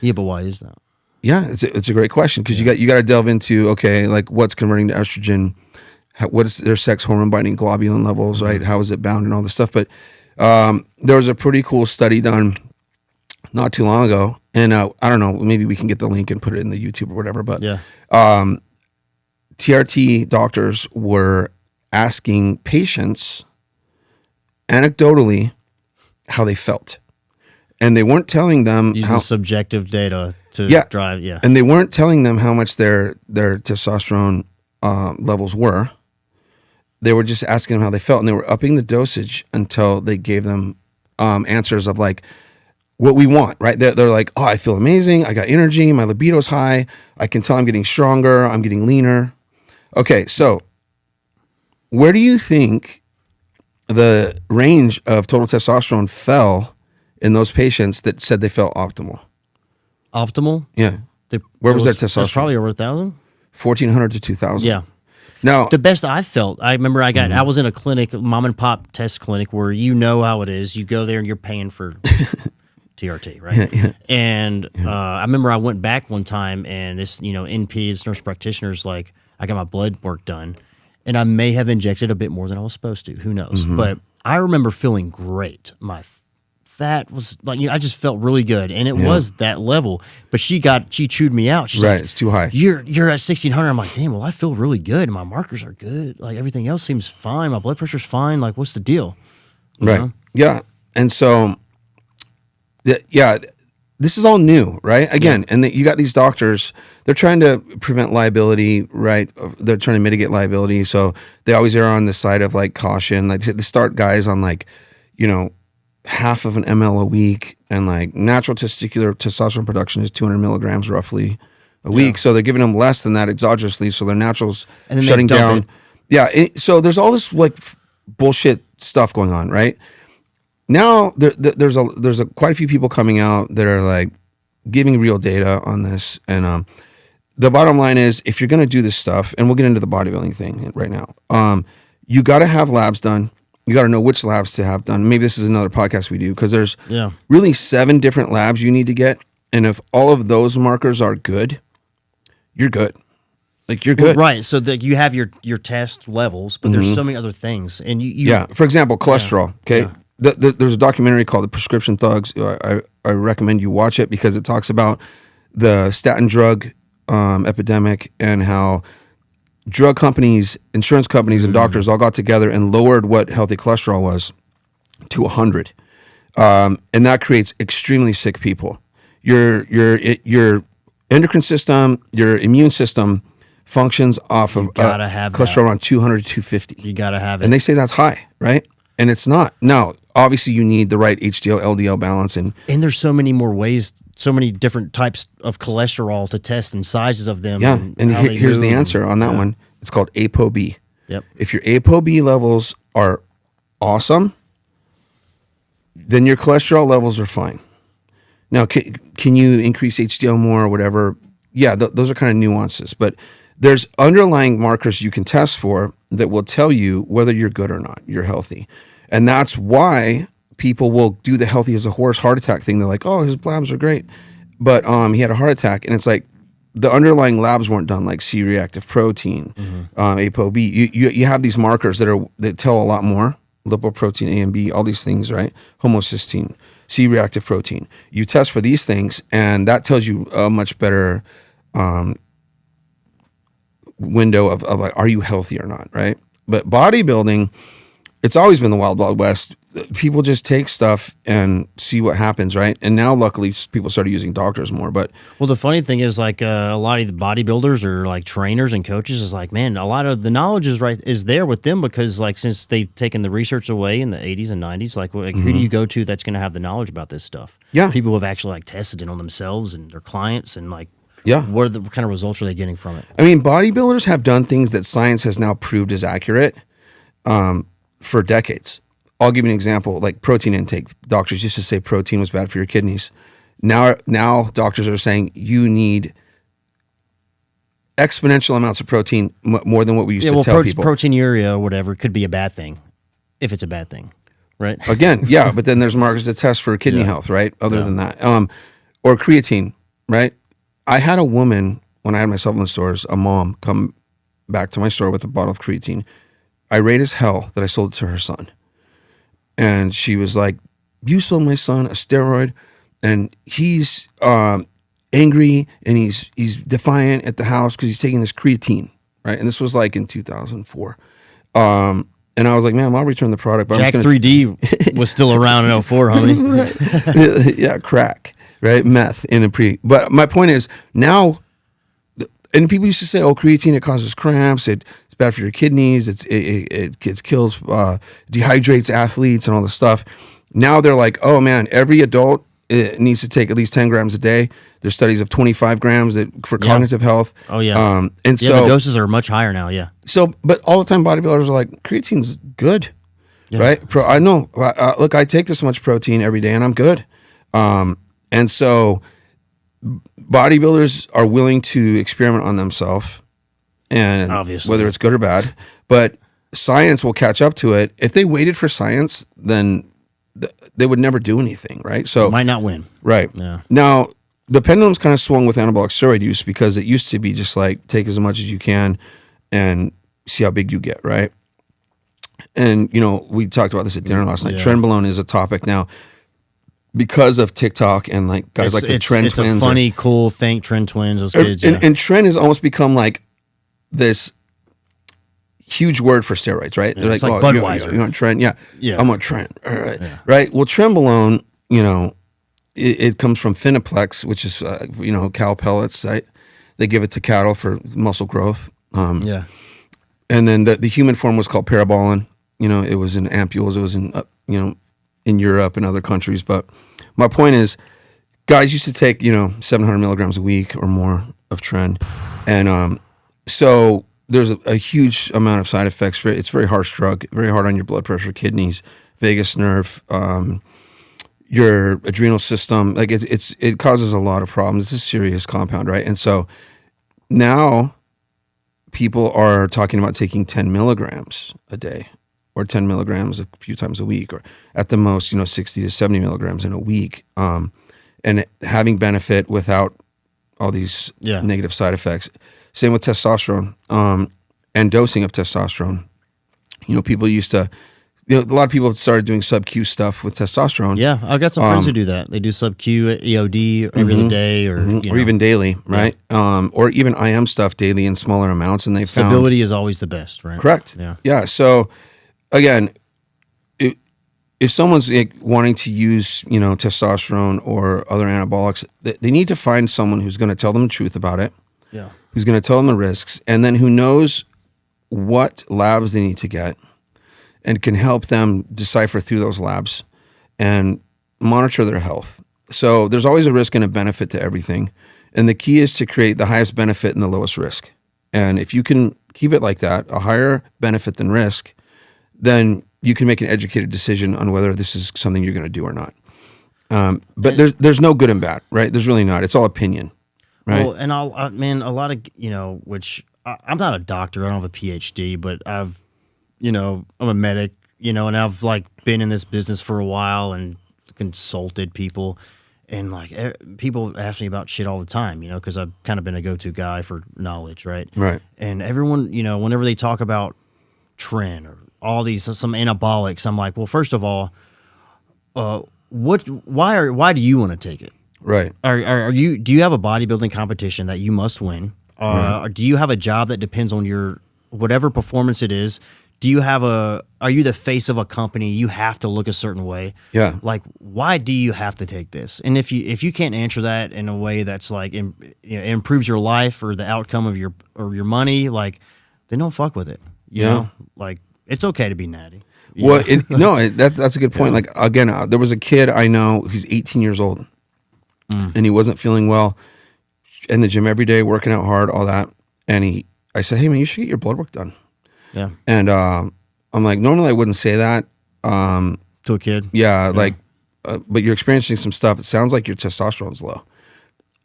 Yeah, but why is that? Yeah, it's a great question because you got to delve into, okay, like what's converting to estrogen, what is their sex hormone binding globulin levels, right? How is it bound and all this stuff. But there was a pretty cool study done not too long ago, and I don't know, maybe we can get the link and put it in the YouTube or whatever. But Yeah. TRT doctors were asking patients anecdotally how they felt, and they weren't telling them Using how subjective data to drive. Yeah. and they weren't telling them how much their testosterone levels were. They were just asking them how they felt, and they were upping the dosage until they gave them answers of like what we want, right? They're like, oh, I feel amazing. I got energy. My libido's high. I can tell I'm getting stronger. I'm getting leaner. Okay, so where do you think the range of total testosterone fell in those patients that said they felt optimal? Optimal? Yeah. Where was their testosterone? That's probably over 1,000. 1,400 to 2,000. Yeah. Now, The best I felt, I remember I was in a clinic, mom and pop test clinic, where you know how it is. You go there and you're paying for TRT, right? And I remember I went back one time, and this, NP, this nurse practitioner's like, I got my blood work done, and I may have injected a bit more than I was supposed to. Who knows? But I remember feeling great. My fat was like, I just felt really good, and it was that level. But she chewed me out. She's right, like, it's too high. You're at 1,600. I'm like, damn. Well, I feel really good. My markers are good. Like everything else seems fine. My blood pressure's fine. Like, what's the deal? You Right. know? Yeah. And so, this is all new, right? Again, and you got these doctors, they're trying to prevent liability, right? They're trying to mitigate liability. So they always err on the side of like caution. Like they start guys on like, half of an ml a week, and like natural testicular testosterone production is 200 milligrams roughly a week. So they're giving them less than that exogenously. So their natural's And then they shutting dump down. it. Yeah. So there's all this like bullshit stuff going on, right? Now there's quite a few people coming out that are like giving real data on this, and the bottom line is, if you're going to do this stuff, and we'll get into the bodybuilding thing right now, you got to have labs done. You got to know which labs to have done. Maybe this is another podcast we do, because there's really 7 different labs you need to get, and if all of those markers are good, you're good. Like you're good, Right. So that you have your test levels, but there's so many other things, and you Yeah. For example, cholesterol. Okay. Yeah. There's a documentary called The Prescription Thugs. I recommend you watch it because it talks about the statin drug epidemic and how drug companies, insurance companies, and doctors all got together and lowered what healthy cholesterol was to 100, and that creates extremely sick people. Your endocrine system, your immune system functions off of gotta have cholesterol that. around 200 to 250. You got to have it. And they say that's high, right? And it's not. Now, obviously, you need the right HDL, LDL balance, and And there's so many more ways, so many different types of cholesterol to test and sizes of them. yeah. And how they here's the move. answer on that one. It's called ApoB. Yep. If your ApoB levels are awesome, then your cholesterol levels are fine. Now, can you increase HDL more or whatever? Yeah, those are kind of nuances, but there's underlying markers you can test for that will tell you whether you're good or not, you're healthy. And that's why people will do the healthy as a horse heart attack thing. They're like, oh, his labs are great, but he had a heart attack. And it's like the underlying labs weren't done, like C-reactive protein, ApoB. You have these markers that tell a lot more, lipoprotein A and B, all these things, right? Homocysteine, C-reactive protein. You test for these things, and that tells you a much better window of like, are you healthy or not, right? But bodybuilding, it's always been the wild, wild west. People just take stuff and see what happens, right? And now, luckily, people started using doctors more. But well, the funny thing is, like a lot of the bodybuilders or like trainers and coaches is like, man, a lot of the knowledge is there with them because like since they've taken the research away in the 80s and 90s, like who do you go to that's going to have the knowledge about this stuff? Yeah, people who have actually like tested it on themselves and their clients and like. Yeah. What kind of results are they getting from it? I mean, bodybuilders have done things that science has now proved is accurate for decades. I'll give you an example, like protein intake. Doctors used to say protein was bad for your kidneys. Now doctors are saying you need exponential amounts of protein more than what we used to tell people. Proteinuria or whatever could be a bad thing, if it's a bad thing, right? Again, yeah, but then there's markers that test for kidney health, right? Other than that. Or creatine, right? I had a woman, when I had my supplement stores, a mom come back to my store with a bottle of creatine. Irate as hell that I sold it to her son. And she was like, you sold my son a steroid and he's angry and he's defiant at the house because he's taking this creatine, right? And this was like in 2004. And I was like, man, I'll return the product. But Jack 3D was still around in 04, homie. Yeah, crack. Right, meth in a But my point is now, and people used to say, "Oh, creatine it causes cramps. It's bad for your kidneys. It kills, dehydrates athletes and all this stuff." Now they're like, "Oh man, every adult needs to take at least 10 grams a day." There's studies of 25 grams for cognitive health. Oh yeah, and so the doses are much higher now. Yeah. So, but all the time bodybuilders are like, creatine's good, right? I know. Look, I take this much protein every day, and I'm good. And so bodybuilders are willing to experiment on themselves, and obviously, whether it's good or bad, but science will catch up to it. If they waited for science, then they would never do anything, right? So might not win. Right. Yeah. Now, the pendulum's kind of swung with anabolic steroid use because it used to be just like take as much as you can and see how big you get, right? And, we talked about this at dinner last night. Trenbolone is a topic now. Because of TikTok and like guys like the Trend Twins. Twins. It's a funny, cool thing, Trend Twins, those kids. And Trend has almost become like this huge word for steroids, right? Yeah, they're like Budweiser. You want Trend? Yeah. I'm on Trend. All right. Yeah. Right. Well, Trenbolone, it comes from Finiplex, which is, cow pellets. Right? They give it to cattle for muscle growth. Yeah. And then the human form was called Parabolin. It was in ampules. It was in, in Europe and other countries. But my point is, guys used to take, 700 milligrams a week or more of Tren. And so there's a huge amount of side effects for it. It's a very harsh drug, very hard on your blood pressure, kidneys, vagus nerve, your adrenal system. Like it causes a lot of problems. It's a serious compound, right? And so now people are talking about taking 10 milligrams a day, or 10 milligrams a few times a week, or at the most, 60 to 70 milligrams in a week, and having benefit without all these negative side effects. Same with testosterone, and dosing of testosterone. People used to, a lot of people started doing sub-Q stuff with testosterone. Yeah, I've got some friends who do that. They do sub-Q EOD every other day, or or even daily, right? Or even IM stuff daily in smaller amounts, and they found stability is always the best, right? Correct. Yeah. So again, if someone's wanting to use, testosterone or other anabolics, they need to find someone who's going to tell them the truth about it. Yeah. Who's going to tell them the risks, and then who knows what labs they need to get and can help them decipher through those labs and monitor their health. So there's always a risk and a benefit to everything. And the key is to create the highest benefit and the lowest risk. And if you can keep it like that, a higher benefit than risk, then you can make an educated decision on whether this is something you're going to do or not. But there's no good and bad, right? There's really not. It's all opinion, right? Well, and a lot of, which I'm not a doctor. I don't have a PhD, but I'm a medic, and I've been in this business for a while and consulted people, and people ask me about shit all the time, because I've kind of been a go-to guy for knowledge, right? Right. And everyone, whenever they talk about Tren or all these some anabolics, I'm like, well, first of all, why do you want to take it? Right. Do you have a bodybuilding competition that you must win? Do you have a job that depends on your whatever performance it is? Are you the face of a company? You have to look a certain way. Yeah. Like, why do you have to take this? And if you can't answer that in a way that's like improves your life or the outcome of your money, like, then don't fuck with it. You know, like, it's okay to be natty. Well, that's a good point. Like, again, there was a kid I know who's 18 years old, and he wasn't feeling well, in the gym every day, working out hard, all that. And I said, hey man, you should get your blood work done. Yeah. And I'm like, normally I wouldn't say that to a kid. Yeah, like, but you're experiencing some stuff. It sounds like your testosterone's low,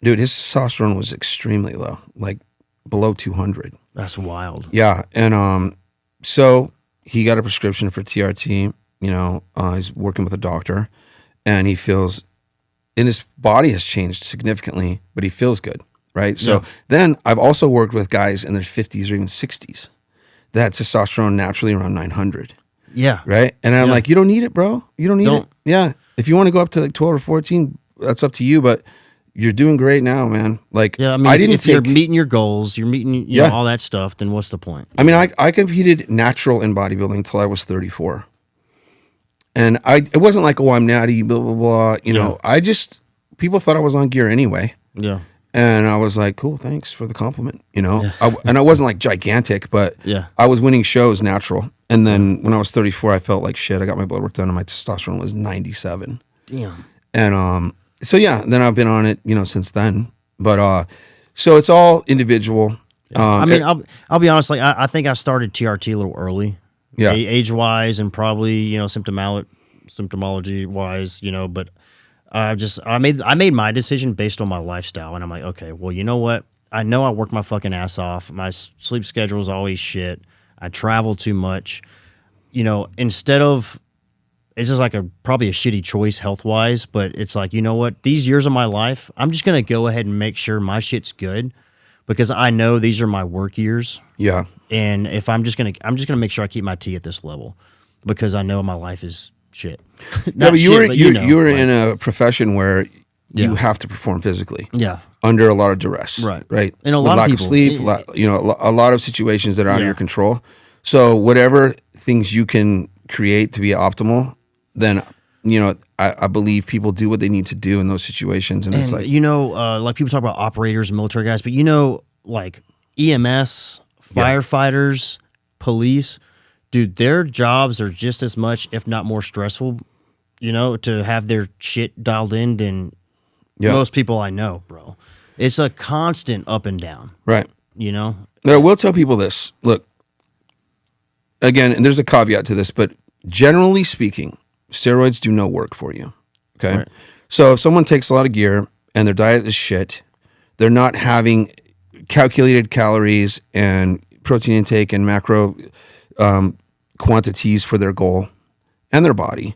dude. His testosterone was extremely low, like below 200. That's wild. Yeah, and so he got a prescription for TRT. You know, he's working with a doctor, and he feels, and his body has changed significantly, but he feels good, right? So then I've also worked with guys in their 50s or even 60s that had testosterone naturally around 900. Yeah. Right? And I'm like, you don't need it, bro. You don't need it. Yeah. If you want to go up to like 12 or 14, that's up to you, but you're doing great now, man. Like, yeah, I mean, if you're meeting your goals, you're meeting you know, all that stuff, then what's the point? I mean, I competed natural in bodybuilding until I was 34. And it wasn't like, oh, I'm natty, blah, blah, blah. You know, people thought I was on gear anyway. Yeah. And I was like, cool, thanks for the compliment. You know, and I wasn't like gigantic, but I was winning shows natural. And then when I was 34, I felt like shit. I got my blood work done and my testosterone was 97. Damn. And so yeah, then I've been on it, you know, since then. But so it's all individual. I mean, I'll be honest. Like, I think I started TRT a little early, age wise, and probably, you know, symptomology wise, you know. But I made my decision based on my lifestyle, and I'm like, okay, well, you know what? I know I work my fucking ass off. My sleep schedule is always shit. I travel too much. You know, instead of, it's just like probably a shitty choice health wise, but it's like, you know what? These years of my life, I'm just gonna go ahead and make sure my shit's good, because I know these are my work years. Yeah. And if I'm just gonna make sure I keep my T at this level, because I know my life is shit. Yeah, but you were in a profession where you have to perform physically. Yeah. Under a lot of duress. Right. Right. And a lot of lack people, of sleep, you know, a lot of situations that are out of your control. So whatever things you can create to be optimal, then, you know, I believe people do what they need to do in those situations. And it's like, you know, like people talk about operators and military guys, but you know, like EMS, firefighters, police, dude, their jobs are just as much, if not more stressful, you know, to have their shit dialed in than most people I know, bro. It's a constant up and down. Right. You know? But I will tell people this. Look, again, and there's a caveat to this, but generally speaking, steroids do no work for you. Okay? Right. So if someone takes a lot of gear and their diet is shit, they're not having calculated calories and protein intake and macro quantities for their goal and their body.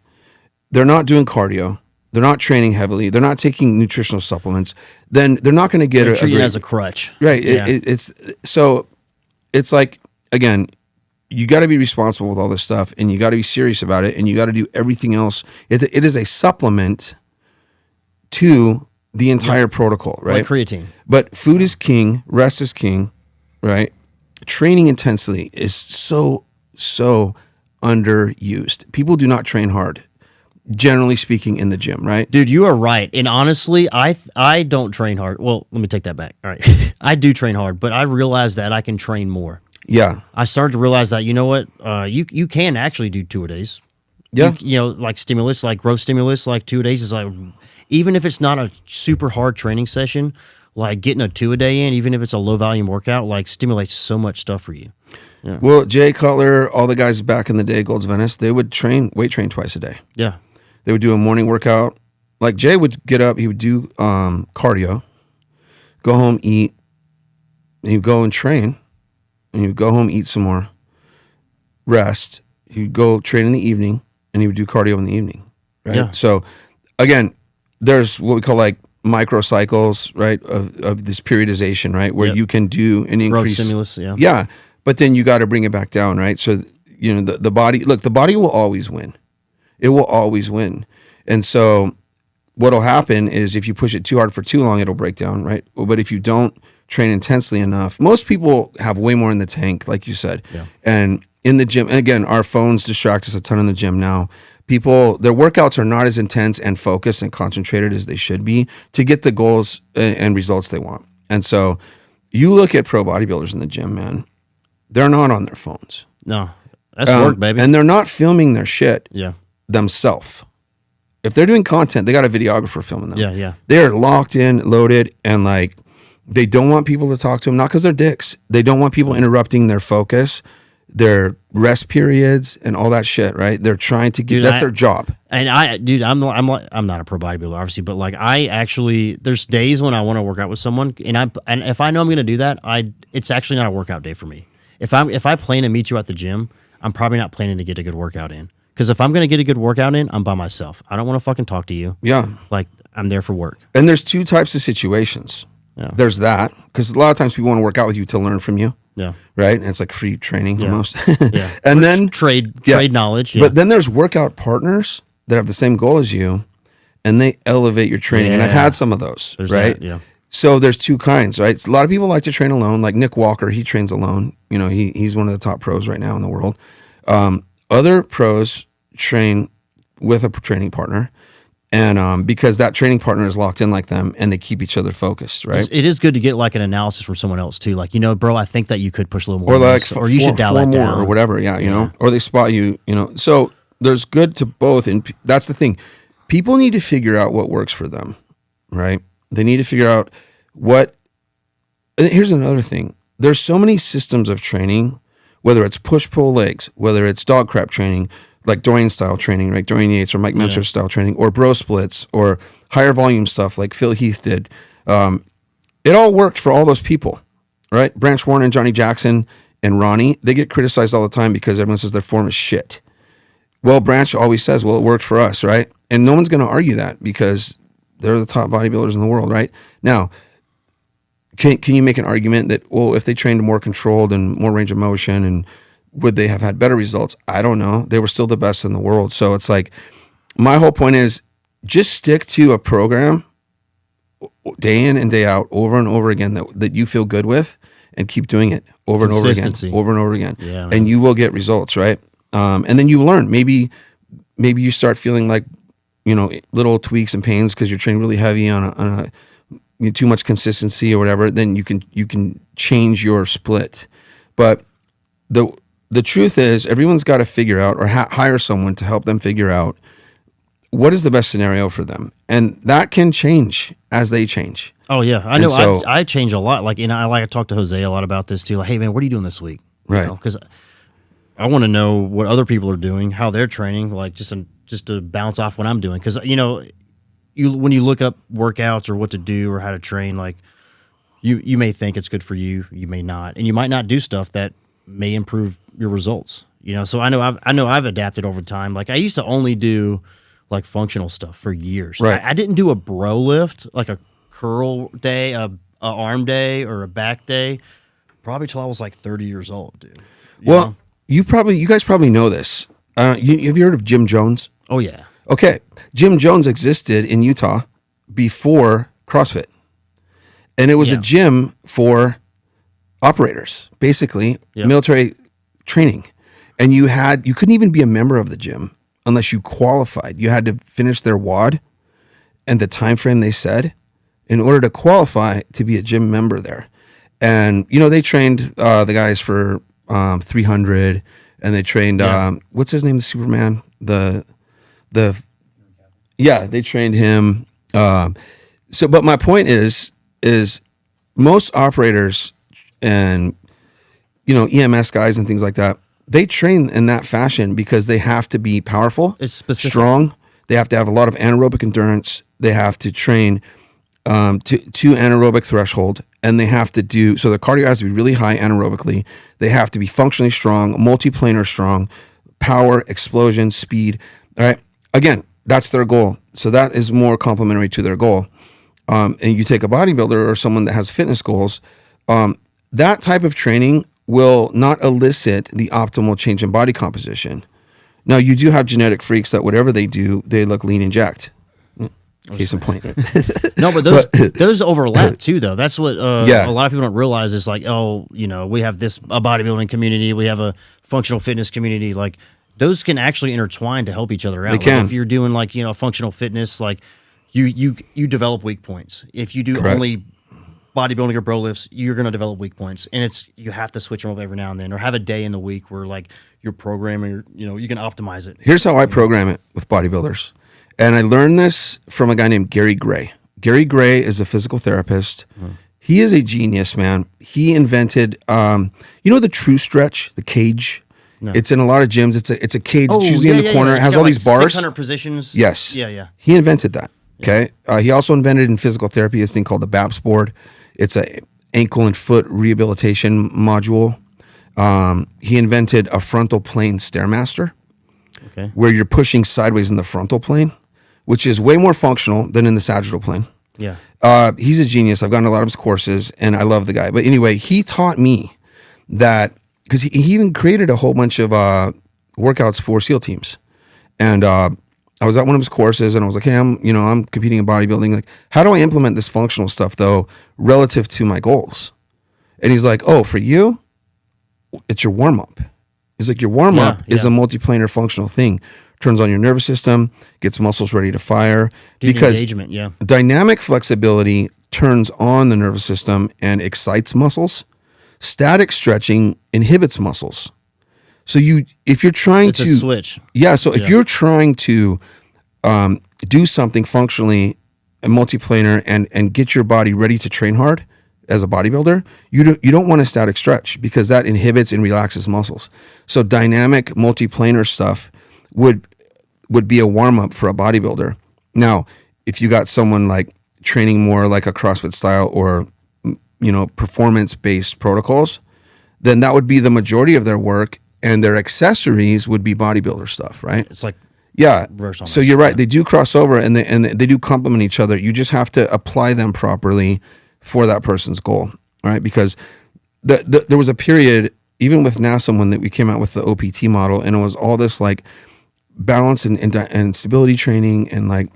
They're not doing cardio. They're not training heavily. They're not taking nutritional supplements. Then they're not going to get treated as a crutch. Right. Yeah. It's like, again, you got to be responsible with all this stuff, and you got to be serious about it, and you got to do everything else. It is a supplement to the entire protocol, right? Like creatine. But food is king. Rest is king, right? Training intensely is so underused. People do not train hard, generally speaking, in the gym, right? Dude, you are right. And honestly, I don't train hard. Well, let me take that back. All right. I do train hard, but I realize that I can train more. Yeah. I started to realize that, you know what? You can actually do 2-a-days. Yeah. You know, like stimulus, like growth stimulus, like 2-a-days is like, even if it's not a super hard training session, like getting a 2-a-day in, even if it's a low volume workout, like stimulates so much stuff for you. Yeah. Well, Jay Cutler, all the guys back in the day, Gold's Venice, they would weight train twice a day. Yeah. They would do a morning workout. Like Jay would get up, he would do cardio, go home, eat, and he'd go and train, and he would go home, eat some more, rest. He would go train in the evening, and he would do cardio in the evening, right? Yeah. So, again, there's what we call like microcycles, right, of this periodization, right, where you can do an increase. Growth stimulus, yeah. Yeah, but then you got to bring it back down, right? So, you know, the body, look, the body will always win. It will always win. And so what'll happen is if you push it too hard for too long, it'll break down, right? But if you don't train intensely enough. Most people have way more in the tank, like you said. Yeah. And in the gym, and again, our phones distract us a ton in the gym now. People, their workouts are not as intense and focused and concentrated as they should be to get the goals and results they want. And so you look at pro bodybuilders in the gym, man, they're not on their phones. No, that's work, baby. And they're not filming their shit Yeah. themselves. If they're doing content, they got a videographer filming them. Yeah. They're locked in, loaded, and like they don't want people to talk to them, not because they're dicks. They don't want people interrupting their focus, their rest periods, and all that shit, right? They're trying to get, that's their job. And I'm not a pro bodybuilder, obviously, but like I actually, there's days when I want to work out with someone, and if I know I'm going to do that, it's actually not a workout day for me. If I plan to meet you at the gym, I'm probably not planning to get a good workout in. Because if I'm going to get a good workout in, I'm by myself. I don't want to fucking talk to you. Yeah. Like, I'm there for work. And there's two types of situations. Yeah. There's that, because a lot of times people want to work out with you to learn from you. Yeah. Right? And it's like free training almost. Yeah. And Or then trade knowledge. Yeah. But then there's workout partners that have the same goal as you, and they elevate your training. And I've had some of those. There's right? that, yeah. So there's two kinds, right? So a lot of people like to train alone. Like Nick Walker, he trains alone. You know, he's one of the top pros right now in the world. Other pros train with a training partner, and because that training partner is locked in like them, and they keep each other focused, right? It is good to get like an analysis from someone else too. Like, bro, I think that you could push a little more, Or like or you should dial that more down or whatever. Yeah, you know, or they spot you. You know, so there's good to both, and that's the thing. People need to figure out what works for them, right? They need to figure out what. And here's another thing. There's so many systems of training, whether it's push-pull legs, whether it's dog crap training, like Dorian style training, right? Dorian Yates or Mike Mentor style training, or bro splits, or higher volume stuff like Phil Heath did. It all worked for all those people, right? Branch Warren and Johnny Jackson and Ronnie, they get criticized all the time because everyone says their form is shit. Well, Branch always says, well, it worked for us, right? And no one's going to argue that because they're the top bodybuilders in the world, right? Now, can you make an argument that, well, if they trained more controlled and more range of motion, and would they have had better results? I don't know. They were still the best in the world. So it's like, my whole point is just stick to a program day in and day out, over and over again, that you feel good with, and keep doing it over and over again, over and over again. Yeah, man. And you will get results, right? And then you learn. Maybe you start feeling like, you know, little tweaks and pains because you're training really heavy on a too much consistency or whatever. Then you can change your split. But the truth is, everyone's got to figure out, or hire someone to help them figure out what is the best scenario for them, and that can change as they change. Oh yeah, I And know. so- I change a lot. Like, I talk to Jose a lot about this too. Like, hey man, what are you doing this week? Right. Because I want to know what other people are doing, how they're training, like just to bounce off what I'm doing. Because when you look up workouts or what to do or how to train, like you may think it's good for you, you may not, and you might not do stuff that may improve your results. So I know I've adapted over time. Like, I used to only do like functional stuff for years. Right. I didn't do a bro lift, like a curl day, a arm day, or a back day, probably till I was like 30 years old, dude. Well, you guys probably know this. Have you heard of Jim Jones? Oh yeah. Okay, Jim Jones existed in Utah before CrossFit, and it was a gym for operators, basically military training. And you couldn't even be a member of the gym unless you qualified. You had to finish their WOD and the time frame they said in order to qualify to be a gym member there. And they trained the guys for 300, and they trained what's his name, the Superman, they trained him. But my point is most operators and EMS guys and things like that, they train in that fashion because they have to be powerful, It's specific. strong. They have to have a lot of anaerobic endurance. They have to train to anaerobic threshold, and they have to do so. Their cardio has to be really high anaerobically. They have to be functionally strong, multiplanar strong, power, explosion, speed. All right. Again, that's their goal. So that is more complementary to their goal. And you take a bodybuilder or someone that has fitness goals, that type of training will not elicit the optimal change in body composition. Now, you do have genetic freaks that whatever they do, they look lean and jacked. Case in point. No, but those overlap too, though. That's what a lot of people don't realize. Is like, oh, we have a bodybuilding community, we have a functional fitness community. Like those can actually intertwine to help each other out. They can. Like, if you're doing like functional fitness, like you develop weak points. If you do only bodybuilding or bro lifts, you're going to develop weak points, and you have to switch them up every now and then, or have a day in the week where like you're programming, you can optimize it. Here's how I program it with bodybuilders. And I learned this from a guy named Gary Gray. Gary Gray is a physical therapist. He is a genius, man. He invented, the true stretch, the cage. No. It's in a lot of gyms. It's a cage. It's usually in the corner. It has all these bars. 600 positions. Yes. Yeah. He invented that. Okay. He also invented in physical therapy this thing called the BAPS board. It's a ankle and foot rehabilitation module. He invented a frontal plane Stairmaster, where you're pushing sideways in the frontal plane, which is way more functional than in the sagittal plane. Yeah. He's a genius. I've gotten a lot of his courses, and I love the guy. But anyway, he taught me that, because he even created a whole bunch of workouts for SEAL teams. And I was at one of his courses, and I was like, hey, I'm competing in bodybuilding. Like, how do I implement this functional stuff, though, relative to my goals? And he's like, oh, for you, it's your warm-up. He's like, your warm-up is a multiplanar functional thing. Turns on your nervous system, gets muscles ready to fire. Because engagement, dynamic flexibility turns on the nervous system and excites muscles. Static stretching inhibits muscles. So if you're trying it's a switch. Yeah, so if you're trying to do something functionally and multiplanar and get your body ready to train hard as a bodybuilder, you don't want a static stretch, because that inhibits and relaxes muscles. So dynamic multiplanar stuff would be a warm-up for a bodybuilder. Now, if you got someone like training more like a CrossFit style or performance-based protocols, then that would be the majority of their work, and their accessories would be bodybuilder stuff, right? It's like so you're right. They do cross over, and they do complement each other. You just have to apply them properly for that person's goal, right? Because there was a period, even with NASA, when we came out with the OPT model, and it was all this like balance and stability training, and like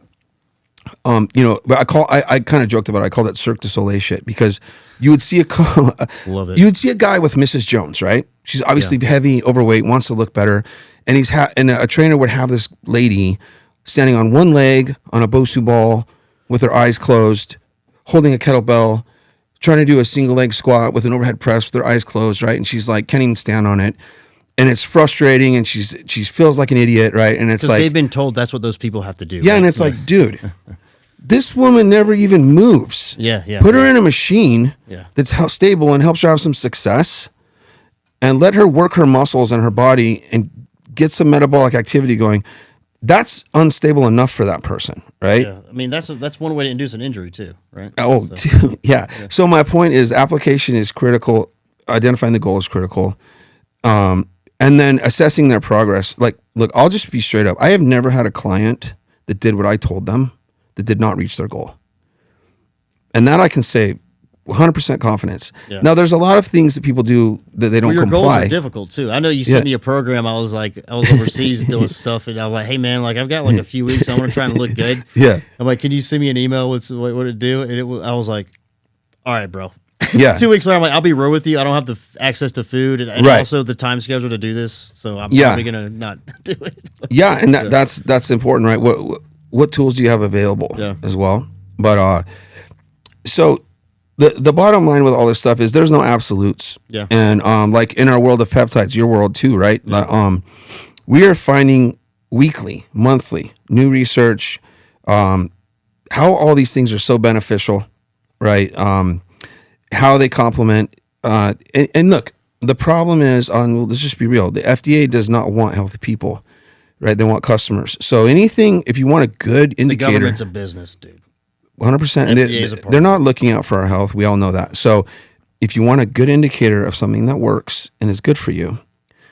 but I kind of joked about it. I called it Cirque du Soleil shit, because you would see Love it. You would see a guy with Mrs. Jones, right? She's obviously heavy, overweight, wants to look better, and and a trainer would have this lady standing on one leg on a Bosu ball with her eyes closed, holding a kettlebell, trying to do a single leg squat with an overhead press with her eyes closed, right? And she's like, can't even stand on it. And it's frustrating, and she feels like an idiot, right? And it's like, they've been told that's what those people have to do. Yeah, right? and it's like, dude, this woman never even moves. Yeah. Put her in a machine that's stable and helps her have some success, and let her work her muscles and her body and get some metabolic activity going. That's unstable enough for that person, right? Yeah, I mean that's one way to induce an injury too, right? Oh, dude, yeah. So my point is, application is critical. Identifying the goal is critical. And then assessing their progress. Like, look, I'll just be straight up. I have never had a client that did what I told them that did not reach their goal. And that I can say 100% confidence. Yeah. Now, there's a lot of things that people do that they don't comply. Your goals are difficult too. I know you sent me a program. I was overseas doing stuff, and I was like, hey man, like I've got like a few weeks. I want to try and look good. Yeah. I'm like, can you send me an email with what it do? And I was like, all right, bro. Yeah. 2 weeks later, I'm like, I'll be real with you. I don't have the access to food and also the time schedule to do this, so I'm probably gonna not do it. Yeah, and that's important, right? What tools do you have available as well? But so the bottom line with all this stuff is there's no absolutes. Yeah. And like in our world of peptides, your world too, right? Yeah. We are finding weekly, monthly, new research, how all these things are so beneficial, right? How they complement, and look, the problem is let's just be real. The FDA does not want healthy people, right? They want customers. So anything, if you want a good indicator, the government's a business, dude. 100%. They're not looking out for our health. We all know that. So if you want a good indicator of something that works and is good for you,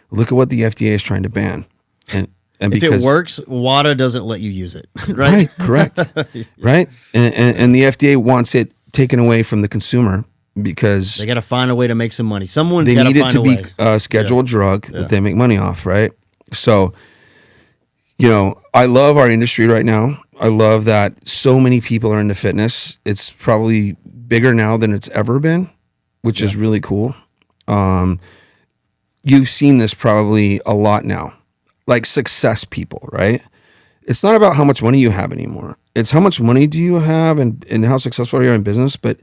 look at what the FDA is trying to ban. And if it works, WADA doesn't let you use it, right? Right, correct. Right? And the FDA wants it taken away from the consumer, because they got to find a way to make some money. Someone's they got need to it find to a be way. a scheduled drug that they make money off, right? So, I love our industry right now. I love that so many people are into fitness. It's probably bigger now than it's ever been, which is really cool. You've seen this probably a lot now, like success people, right? It's not about how much money you have anymore. It's how much money do you have and how successful you are in business, but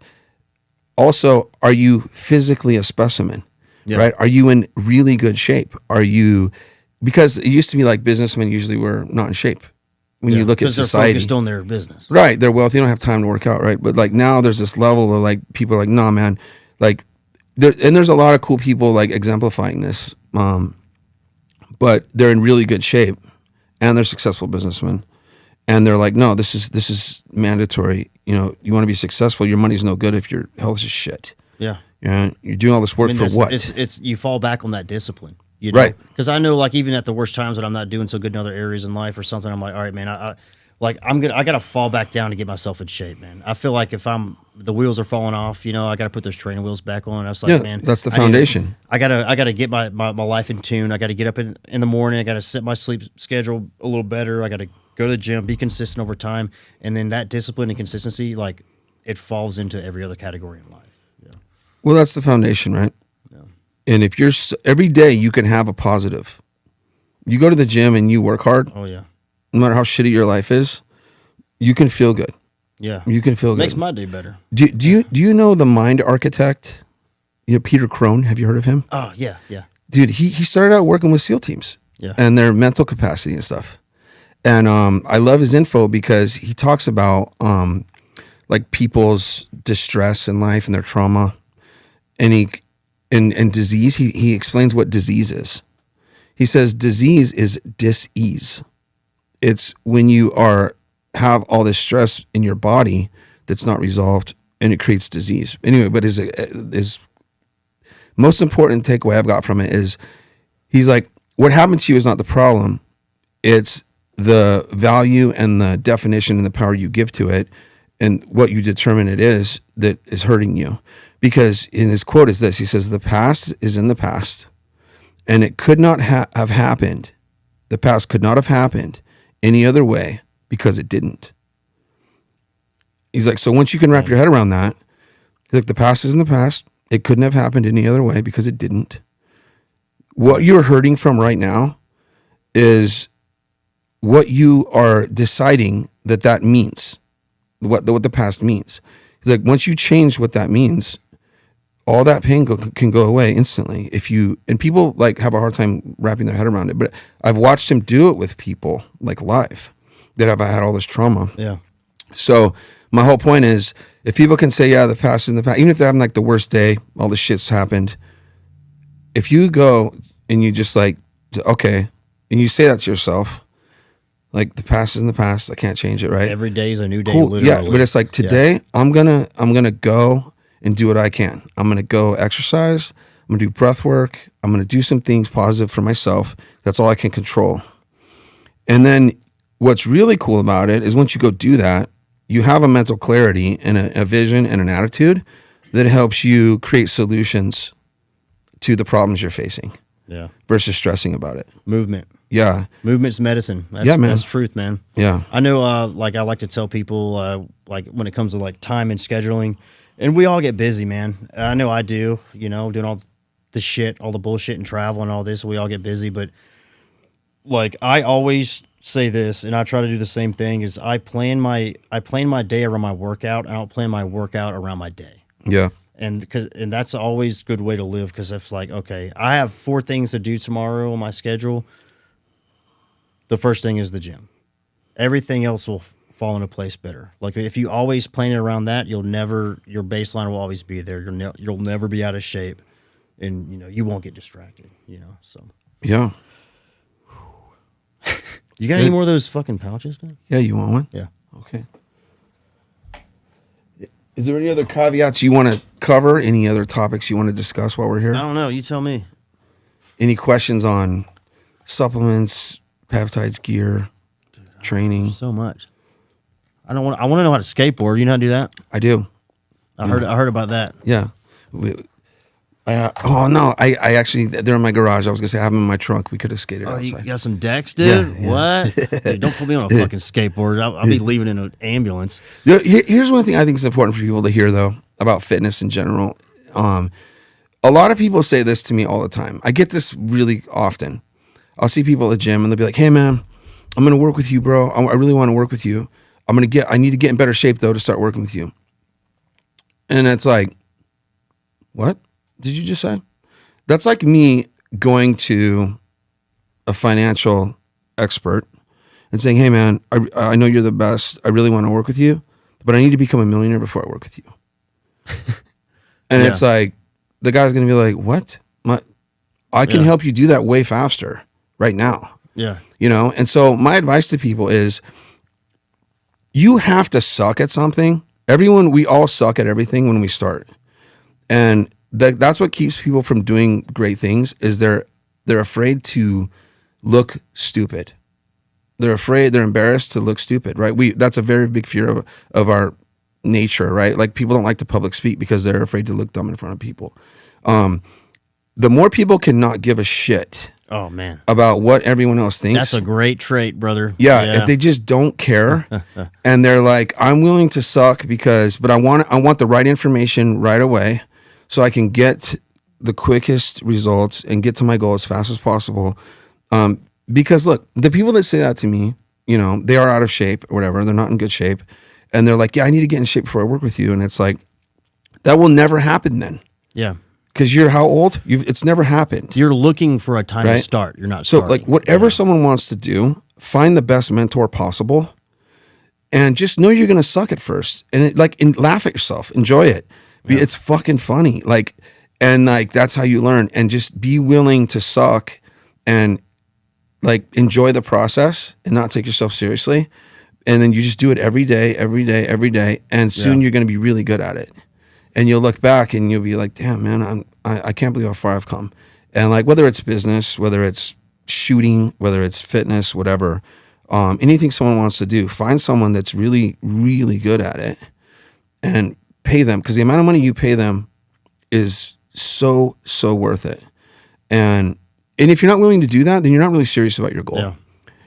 also, are you physically a specimen, right? Are you in really good shape? Because it used to be like businessmen usually were not in shape. When you look at society, they're focused on their business, right? They're wealthy, they don't have time to work out, right? But like now, there's this level of like people are like, nah, man, like there's a lot of cool people like exemplifying this, but they're in really good shape, and they're successful businessmen, and they're like, no, this is mandatory. You know, you want to be successful. Your money's no good if your health is shit. Yeah, you're doing all this work for what? It's you fall back on that discipline. You know? Right. Because I know, like, even at the worst times that I'm not doing so good in other areas in life or something, I'm like, all right, man, I got to fall back down to get myself in shape, man. I feel like if the wheels are falling off, you know, I got to put those training wheels back on. I was like, man, that's the foundation. I gotta get my life in tune. I got to get up in the morning. I got to set my sleep schedule a little better. I got to go to the gym, be consistent over time. And then that discipline and consistency, like, it falls into every other category in life. Yeah. Well, that's the foundation, right? And if every day you can have a positive, you go to the gym and you work hard. Oh yeah. No matter how shitty your life is, you can feel good. Yeah. You can feel good. Makes my day better. Do you know the mind architect? You know, Peter Crone. Have you heard of him? Oh yeah, yeah. Dude, he started out working with SEAL teams. Yeah. And their mental capacity and stuff. And I love his info because he talks about like people's distress in life and their trauma, and disease. He explains what disease is. He says disease is dis-ease. It's when you have all this stress in your body that's not resolved, and it creates disease. Anyway, but his most important takeaway I've got from it is he's like, what happened to you is not the problem. It's the value and the definition and the power you give to it and what you determine it is that is hurting you. Because in his quote is this, he says, the past is in the past and it could not have happened. The past could not have happened any other way because it didn't. He's like, so once you can wrap your head around that, he's like, the past is in the past. It couldn't have happened any other way because it didn't. What you're hurting from right now is what you are deciding that means, what the past means. He's like, once you change what that means, all that pain can go away instantly. And people like have a hard time wrapping their head around it, but I've watched him do it with people like live that have had all this trauma. Yeah. So my whole point is, if people can say, yeah, the past is in the past, even if they're having like the worst day, all this shit's happened. If you go and you just like, okay, and you say that to yourself, like the past is in the past, I can't change it, right? Every day is a new day, cool. literally. Yeah, but it's like today, I'm gonna go and do what I can. I'm gonna go exercise. I'm gonna do breath work. I'm gonna do some things positive for myself. That's all I can control. And then what's really cool about it is once you go do that, you have a mental clarity and a vision and an attitude that helps you create solutions to the problems you're facing. Yeah. Versus stressing about it. Movement. Yeah. Movement's medicine. That's, yeah, man. That's truth, man. Yeah. I know, like, I like to tell people, like, when it comes to, like, time and scheduling, and we all get busy, man. I know I do, you know, doing all the shit, all the bullshit and travel and all this. We all get busy, but, like, I always say this, and I try to do the same thing, is I plan my day around my workout. I don't plan my workout around my day. Yeah. And that's always a good way to live, because it's like, okay, I have 4 things to do tomorrow on my schedule. The first thing is the gym. Everything else will fall into place better. Like if you always plan it around that, your baseline will always be there. You'll never be out of shape, and you know you won't get distracted. You know, so yeah. You got any more of those fucking pouches, dude? Yeah, you want one? Yeah. Okay. Is there any other caveats you want to cover? Any other topics you want to discuss while we're here? I don't know. You tell me. Any questions on supplements, peptides, gear, training? So much. I want to know how to skateboard. You know how to do that? I do. I heard about that. Yeah. Oh no, I actually they're in my garage. I was gonna say I have them in my trunk. We could have skated Oh, you outside. got some decks, dude? Yeah. What? Dude, don't put me on a fucking skateboard. I'll be leaving in an ambulance. Here's one thing I think is important for people to hear though about fitness in general. A lot of people say this to me all the time. I get this really often. I'll see people at the gym and they'll be like, "Hey man, I'm gonna work with you, bro. I really want to work with you. I need to get in better shape though to start working with you." And it's like, what did you just say? That's like me going to a financial expert and saying, "Hey man, I know you're the best. I really want to work with you, but I need to become a millionaire before I work with you." And it's like, the guy's going to be like, "What? I can help you do that way faster right now." Yeah. You know? And so my advice to people is you have to suck at something. We all suck at everything when we start. And that's what keeps people from doing great things is they're afraid to look stupid. They're embarrassed to look stupid, right? That's a very big fear of our nature, right? Like people don't like to public speak because they're afraid to look dumb in front of people. The more people cannot give a shit Oh man, about what everyone else thinks. that's a great trait, brother. Yeah, if they just don't care and they're like, I'm willing to suck but I want the right information right away so I can get the quickest results and get to my goal as fast as possible. Because look, the people that say that to me, you know, they are out of shape or whatever. They're not in good shape. And they're like, yeah, I need to get in shape before I work with you. And it's like, that will never happen then. Yeah. Because you're how old? It's never happened. You're looking for a time to start. You're not So starting. like whatever someone wants to do, find the best mentor possible and just know you're going to suck at first and laugh at yourself, enjoy it. It's fucking funny. And that's how you learn and just be willing to suck and enjoy the process and not take yourself seriously. And then you just do it every day. And soon you're going to be really good at it. And you'll look back and you'll be like, damn, man, I can't believe how far I've come. And whether it's business, whether it's shooting, whether it's fitness, whatever, anything someone wants to do, find someone that's really, really good at it and pay them. Because the amount of money you pay them is so, so worth it. And if you're not willing to do that, then you're not really serious about your goal. Yeah.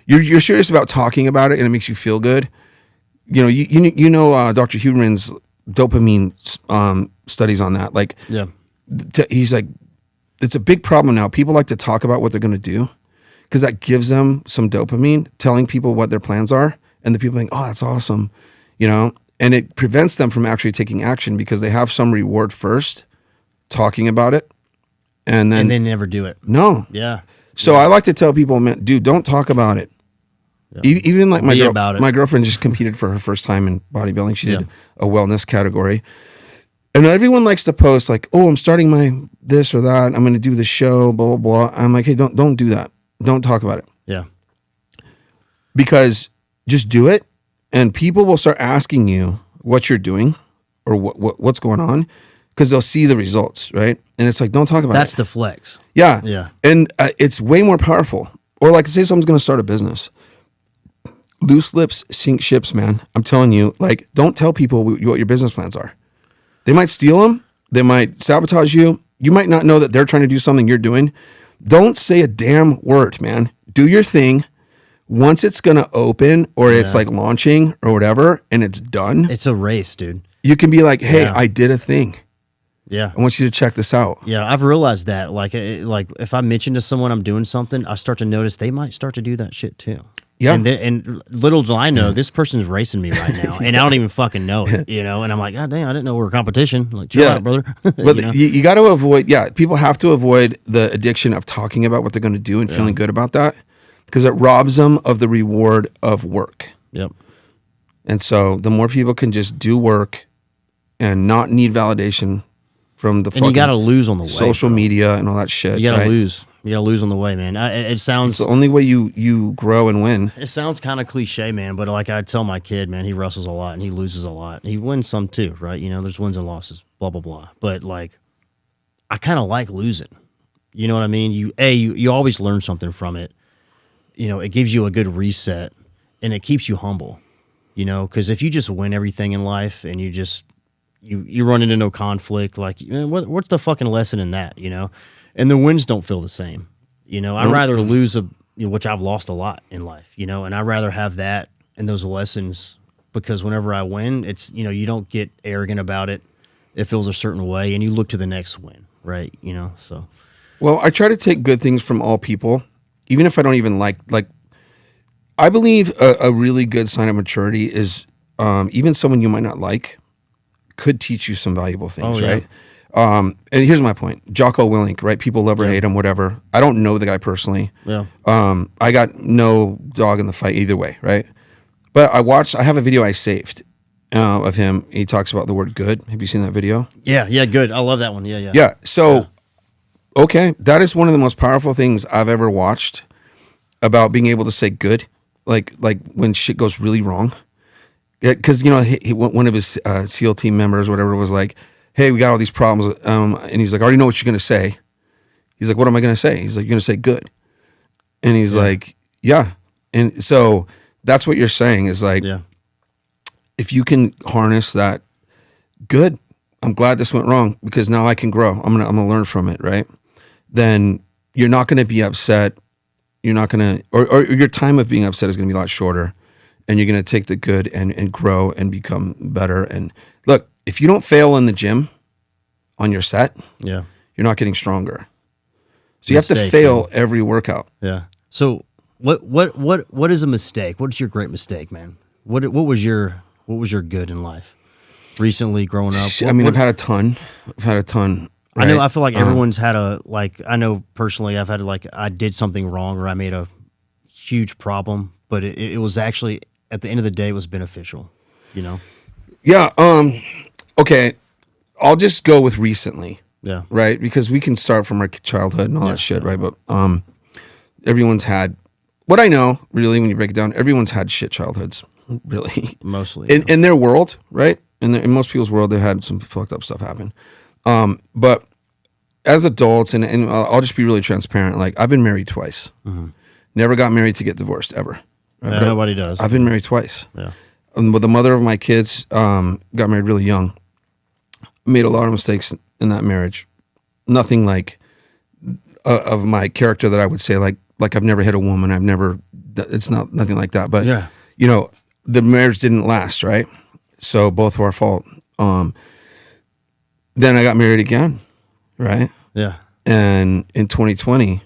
You're serious about talking about it and it makes you feel good. You know, Dr. Huberman's dopamine studies on that. He's like, it's a big problem now. People like to talk about what they're going to do because that gives them some dopamine, telling people what their plans are. And the people think, oh, that's awesome. You know, and it prevents them from actually taking action because they have some reward first, talking about it. And then never do it. No. Yeah. So I like to tell people, man, dude, don't talk about it. Yeah. Even my girlfriend just competed for her first time in bodybuilding. She did a wellness category. And everyone likes to post oh, I'm starting my this or that. I'm going to do the show, blah, blah, blah. I'm like, hey, don't do that. Don't talk about it. Yeah. Because just do it. And people will start asking you what you're doing or what's going on because they'll see the results, right? And it's like, don't talk about it. That's the flex. Yeah. Yeah. And it's way more powerful. Or say someone's going to start a business. Loose lips sink ships, man. I'm telling you, don't tell people what your business plans are. They might steal them. They might sabotage you. You might not know that they're trying to do something you're doing. Don't say a damn word, man. Do your thing. Once it's going to open or it's launching or whatever and it's done. It's a race, dude. You can be like, hey, I did a thing. Yeah. I want you to check this out. Yeah, I've realized that. If I mention to someone I'm doing something, I start to notice they might start to do that shit too. Yeah. And little do I know, this person's racing me right now, and I don't even fucking know it, you know? And I'm like, God damn, I didn't know we were competition. Chill out, brother. But you got to avoid, people have to avoid the addiction of talking about what they're going to do and feeling good about that because it robs them of the reward of work. Yep. And so the more people can just do work and not need validation from the and you got to lose on the way. Social media and all that shit. You got to lose. You got to lose on the way, man. It sounds... It's the only way you grow and win. It sounds kind of cliche, man, but I tell my kid, man, he wrestles a lot and he loses a lot. He wins some too, right? You know, there's wins and losses, blah, blah, blah. But, I kind of like losing. You know what I mean? You always learn something from it. You know, it gives you a good reset and it keeps you humble, you know? Because if you just win everything in life and you you run into no conflict. Like, what's the fucking lesson in that? And the wins don't feel the same. I'd rather lose which I've lost a lot in life. And I'd rather have that and those lessons, because whenever I win, it's you don't get arrogant about it. It feels a certain way, and you look to the next win, right? So. Well, I try to take good things from all people, even if I don't even like. I believe a really good sign of maturity is even someone you might not like could teach you some valuable things, right? And here's my point: Jocko Willink, right? People love or hate him, whatever. I don't know the guy personally. Yeah. I got no dog in the fight either way, right? But I have a video I saved of him. He talks about the word good. Have you seen that video? Yeah, good. I love that one. Yeah. Yeah. So, okay, that is one of the most powerful things I've ever watched about being able to say good, like when shit goes really wrong. Because one of his SEAL team members, or whatever, was like, "Hey, we got all these problems," and he's like, "I already know what you're gonna say." He's like, "What am I gonna say?" He's like, "You're gonna say good," and he's like, "Yeah," and so that's what you're saying is like, if you can harness that good, I'm glad this went wrong because now I can grow. I'm gonna learn from it, right? Then you're not gonna be upset. You're not gonna, or your time of being upset is gonna be a lot shorter, and you're gonna take the good and grow and become better. And look, if you don't fail in the gym on your set, you're not getting stronger. So you have to fail every workout. Yeah. So what is a mistake? What is your great mistake, man? What was your good in life recently growing up? I've had a ton. Right? I feel like everyone's had I know personally I've had I did something wrong or I made a huge problem, but it was actually at the end of the day it was beneficial, Yeah. Okay. I'll just go with recently. Yeah. Right. Because we can start from our childhood and all that shit. Right. But, everyone's had what I know really, when you break it down, everyone's had shit childhoods really mostly in their world. Right. In most people's world, they had some fucked up stuff happen. But as adults, and I'll just be really transparent. Like, I've been married twice. Mm-hmm. Never got married to get divorced ever. Yeah, nobody does. I've been married twice. Yeah. With the mother of my kids, got married really young. Made a lot of mistakes in that marriage. Nothing like of my character that I would say like I've never hit a woman. It's not nothing like that. But the marriage didn't last, right? So both of our fault. Then I got married again, right? Yeah. And in 2020,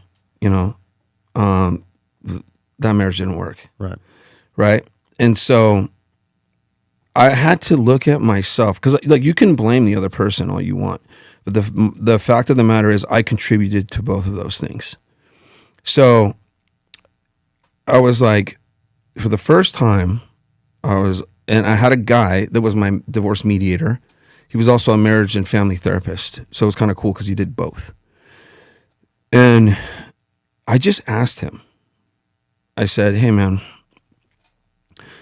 that marriage didn't work. Right. Right. And so I had to look at myself, because you can blame the other person all you want, but the fact of the matter is I contributed to both of those things. So I was like, for the first time, and I had a guy that was my divorce mediator. He was also a marriage and family therapist. So it was kind of cool because he did both. And I just asked him, I said, "Hey man,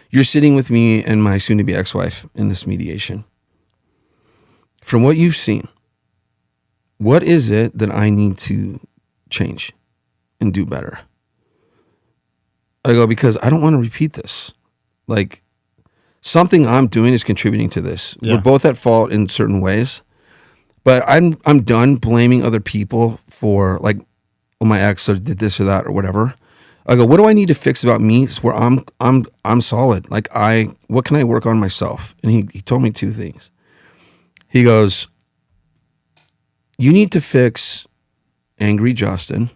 you're sitting with me and my soon to be ex-wife in this mediation. From what you've seen, what is it that I need to change and do better?" I go, "Because I don't want to repeat this. Like, something I'm doing is contributing to this. Yeah. We're both at fault in certain ways, but I'm done blaming other people for my ex did this or that or whatever. I go, what do I need to fix about me where I'm solid? What can I work on myself?" And he told me two things. He goes, "You need to fix angry Justin."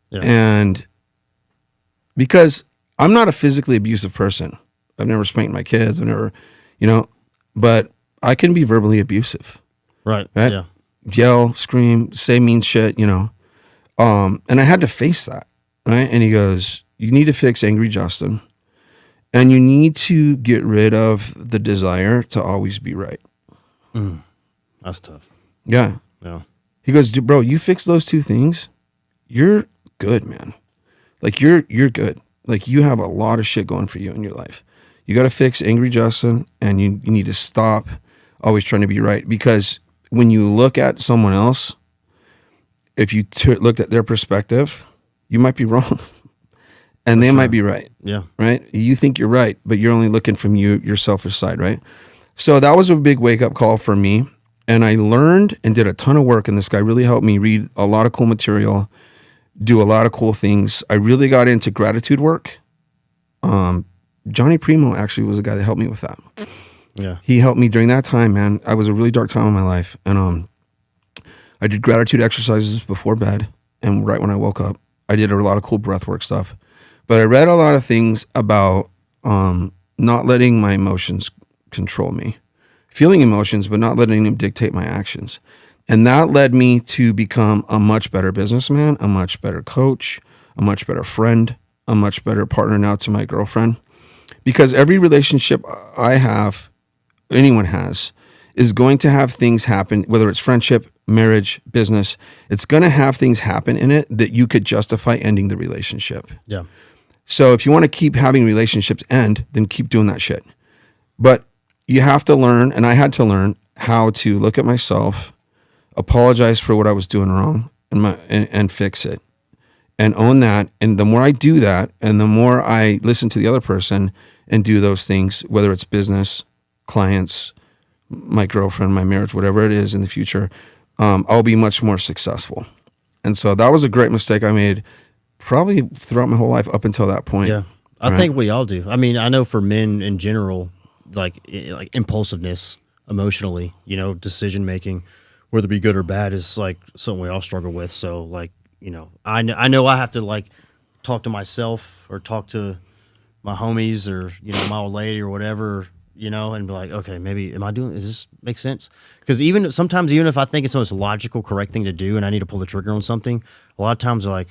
Yeah. And because I'm not a physically abusive person. I've never spanked my kids. I've never, but I can be verbally abusive. Right. Yeah. Yell, scream, say mean shit, and I had to face that. Right. And he goes, "You need to fix angry Justin, and you need to get rid of the desire to always be right." That's tough. Yeah. Yeah. He goes, "Dude, bro, you fix those two things, you're good, man. You're good. You have a lot of shit going for you in your life. You got to fix angry Justin, and you need to stop always trying to be right. Because when you look at someone else, if you looked at their perspective, you might be wrong, and they might be right. Yeah. Right. You think you're right, but you're only looking from your selfish side, right? So that was a big wake up call for me. And I learned and did a ton of work. And this guy really helped me read a lot of cool material, do a lot of cool things. I really got into gratitude work. Johnny Primo actually was the guy that helped me with that. Yeah. He helped me during that time, man. I was a really dark time in my life. And I did gratitude exercises before bed and right when I woke up. I did a lot of cool breath work stuff. But I read a lot of things about not letting my emotions control me. Feeling emotions, but not letting them dictate my actions. And that led me to become a much better businessman, a much better coach, a much better friend, a much better partner now to my girlfriend. Because every relationship I have, anyone has, is going to have things happen, whether it's friendship, marriage, business, it's going to have things happen in it that you could justify ending the relationship. Yeah. So if you want to keep having relationships end, then keep doing that shit. But you have to learn, and I had to learn how to look at myself, apologize for what I was doing wrong, and fix it, and own that. And the more I do that, and the more I listen to the other person and do those things, whether it's business, clients, my girlfriend, my marriage, whatever it is in the future, I'll be much more successful. And so that was a great mistake I made probably throughout my whole life up until that point. Yeah. I think we all do. I mean, I know for men in general, like impulsiveness emotionally, decision making, whether it be good or bad, is like something we all struggle with. So like, I know I have to like talk to myself or talk to my homies or, my old lady or whatever, and be like, okay, maybe does this make sense? Because even sometimes, even if I think it's the most logical, correct thing to do and I need to pull the trigger on something, a lot of times I'm like,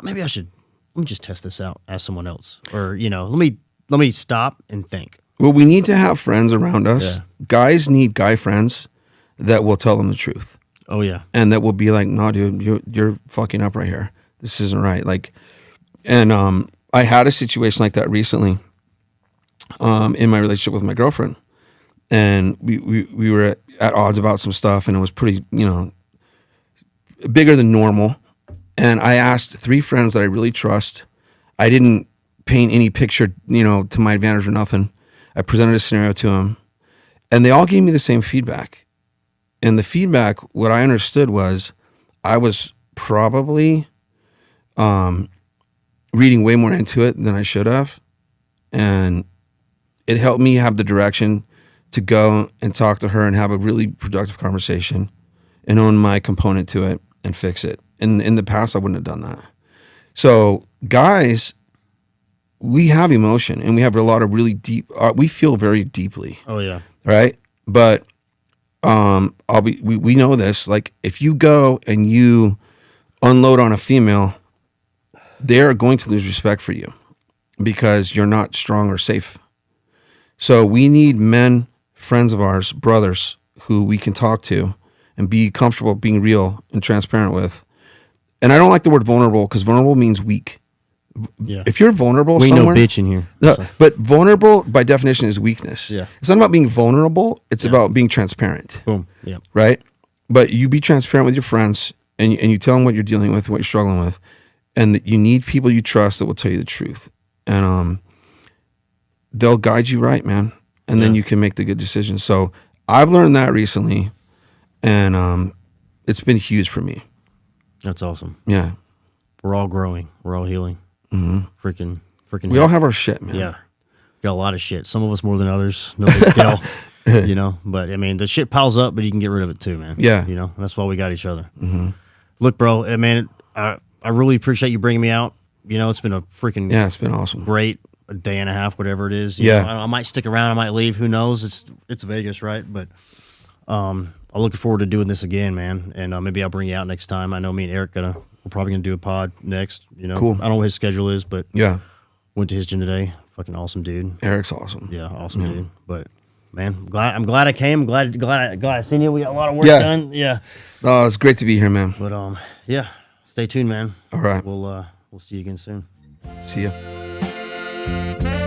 maybe let me just test this out, ask someone else, or, let me stop and think. Well, we need to have friends around us. Yeah. Guys need guy friends that will tell them the truth. Oh yeah. And that will be like, no, dude, you're fucking up right here. This isn't right. Like, and I had a situation like that recently in my relationship with my girlfriend. And we were at odds about some stuff, and it was pretty, bigger than normal. And I asked 3 friends that I really trust. I didn't paint any picture, to my advantage or nothing. I presented a scenario to them, and they all gave me the same feedback. And the feedback, what I understood was I was probably reading way more into it than I should have. And it helped me have the direction to go and talk to her and have a really productive conversation and own my component to it and fix it. And in the past, I wouldn't have done that. So guys, we have emotion, and we have a lot of really deep, we feel very deeply. Oh yeah. Right. But we know this, like if you go and you unload on a female, they're going to lose respect for you because you're not strong or safe. So we need men, friends of ours, brothers who we can talk to and be comfortable being real and transparent with. And I don't like the word vulnerable because vulnerable means weak. Yeah. If you're vulnerable we somewhere, know bitch in here. no, but vulnerable by definition is weakness. Yeah. It's not about being vulnerable. It's about being transparent. Boom. Yeah. Right. But you be transparent with your friends and you tell them what you're dealing with, what you're struggling with, and that you need people you trust that will tell you the truth. And they'll guide you right, man. And then you can make the good decisions. So I've learned that recently, and it's been huge for me. That's awesome. Yeah. We're all growing. We're all healing. Mm-hmm. Freaking. We all have our shit, man. Yeah. Got a lot of shit. Some of us more than others. No big deal. But I mean, the shit piles up, but you can get rid of it too, man. Yeah. That's why we got each other. Mm-hmm. Look, bro, man, I really appreciate you bringing me out. It's been a freaking it's been awesome. Great a day and a half, whatever it is. You know, I might stick around. I might leave. Who knows? It's Vegas, right? But I'm looking forward to doing this again, man. And maybe I'll bring you out next time. I know me and Eric we're probably gonna do a pod next. Cool. I don't know what his schedule is, but went to his gym today. Fucking awesome dude. Eric's awesome. Yeah, awesome dude. But man, I'm glad I came. Glad I seen you. We got a lot of work done. Yeah. Oh, it's great to be here, man. But stay tuned, man. All right. We'll see you again soon. See ya.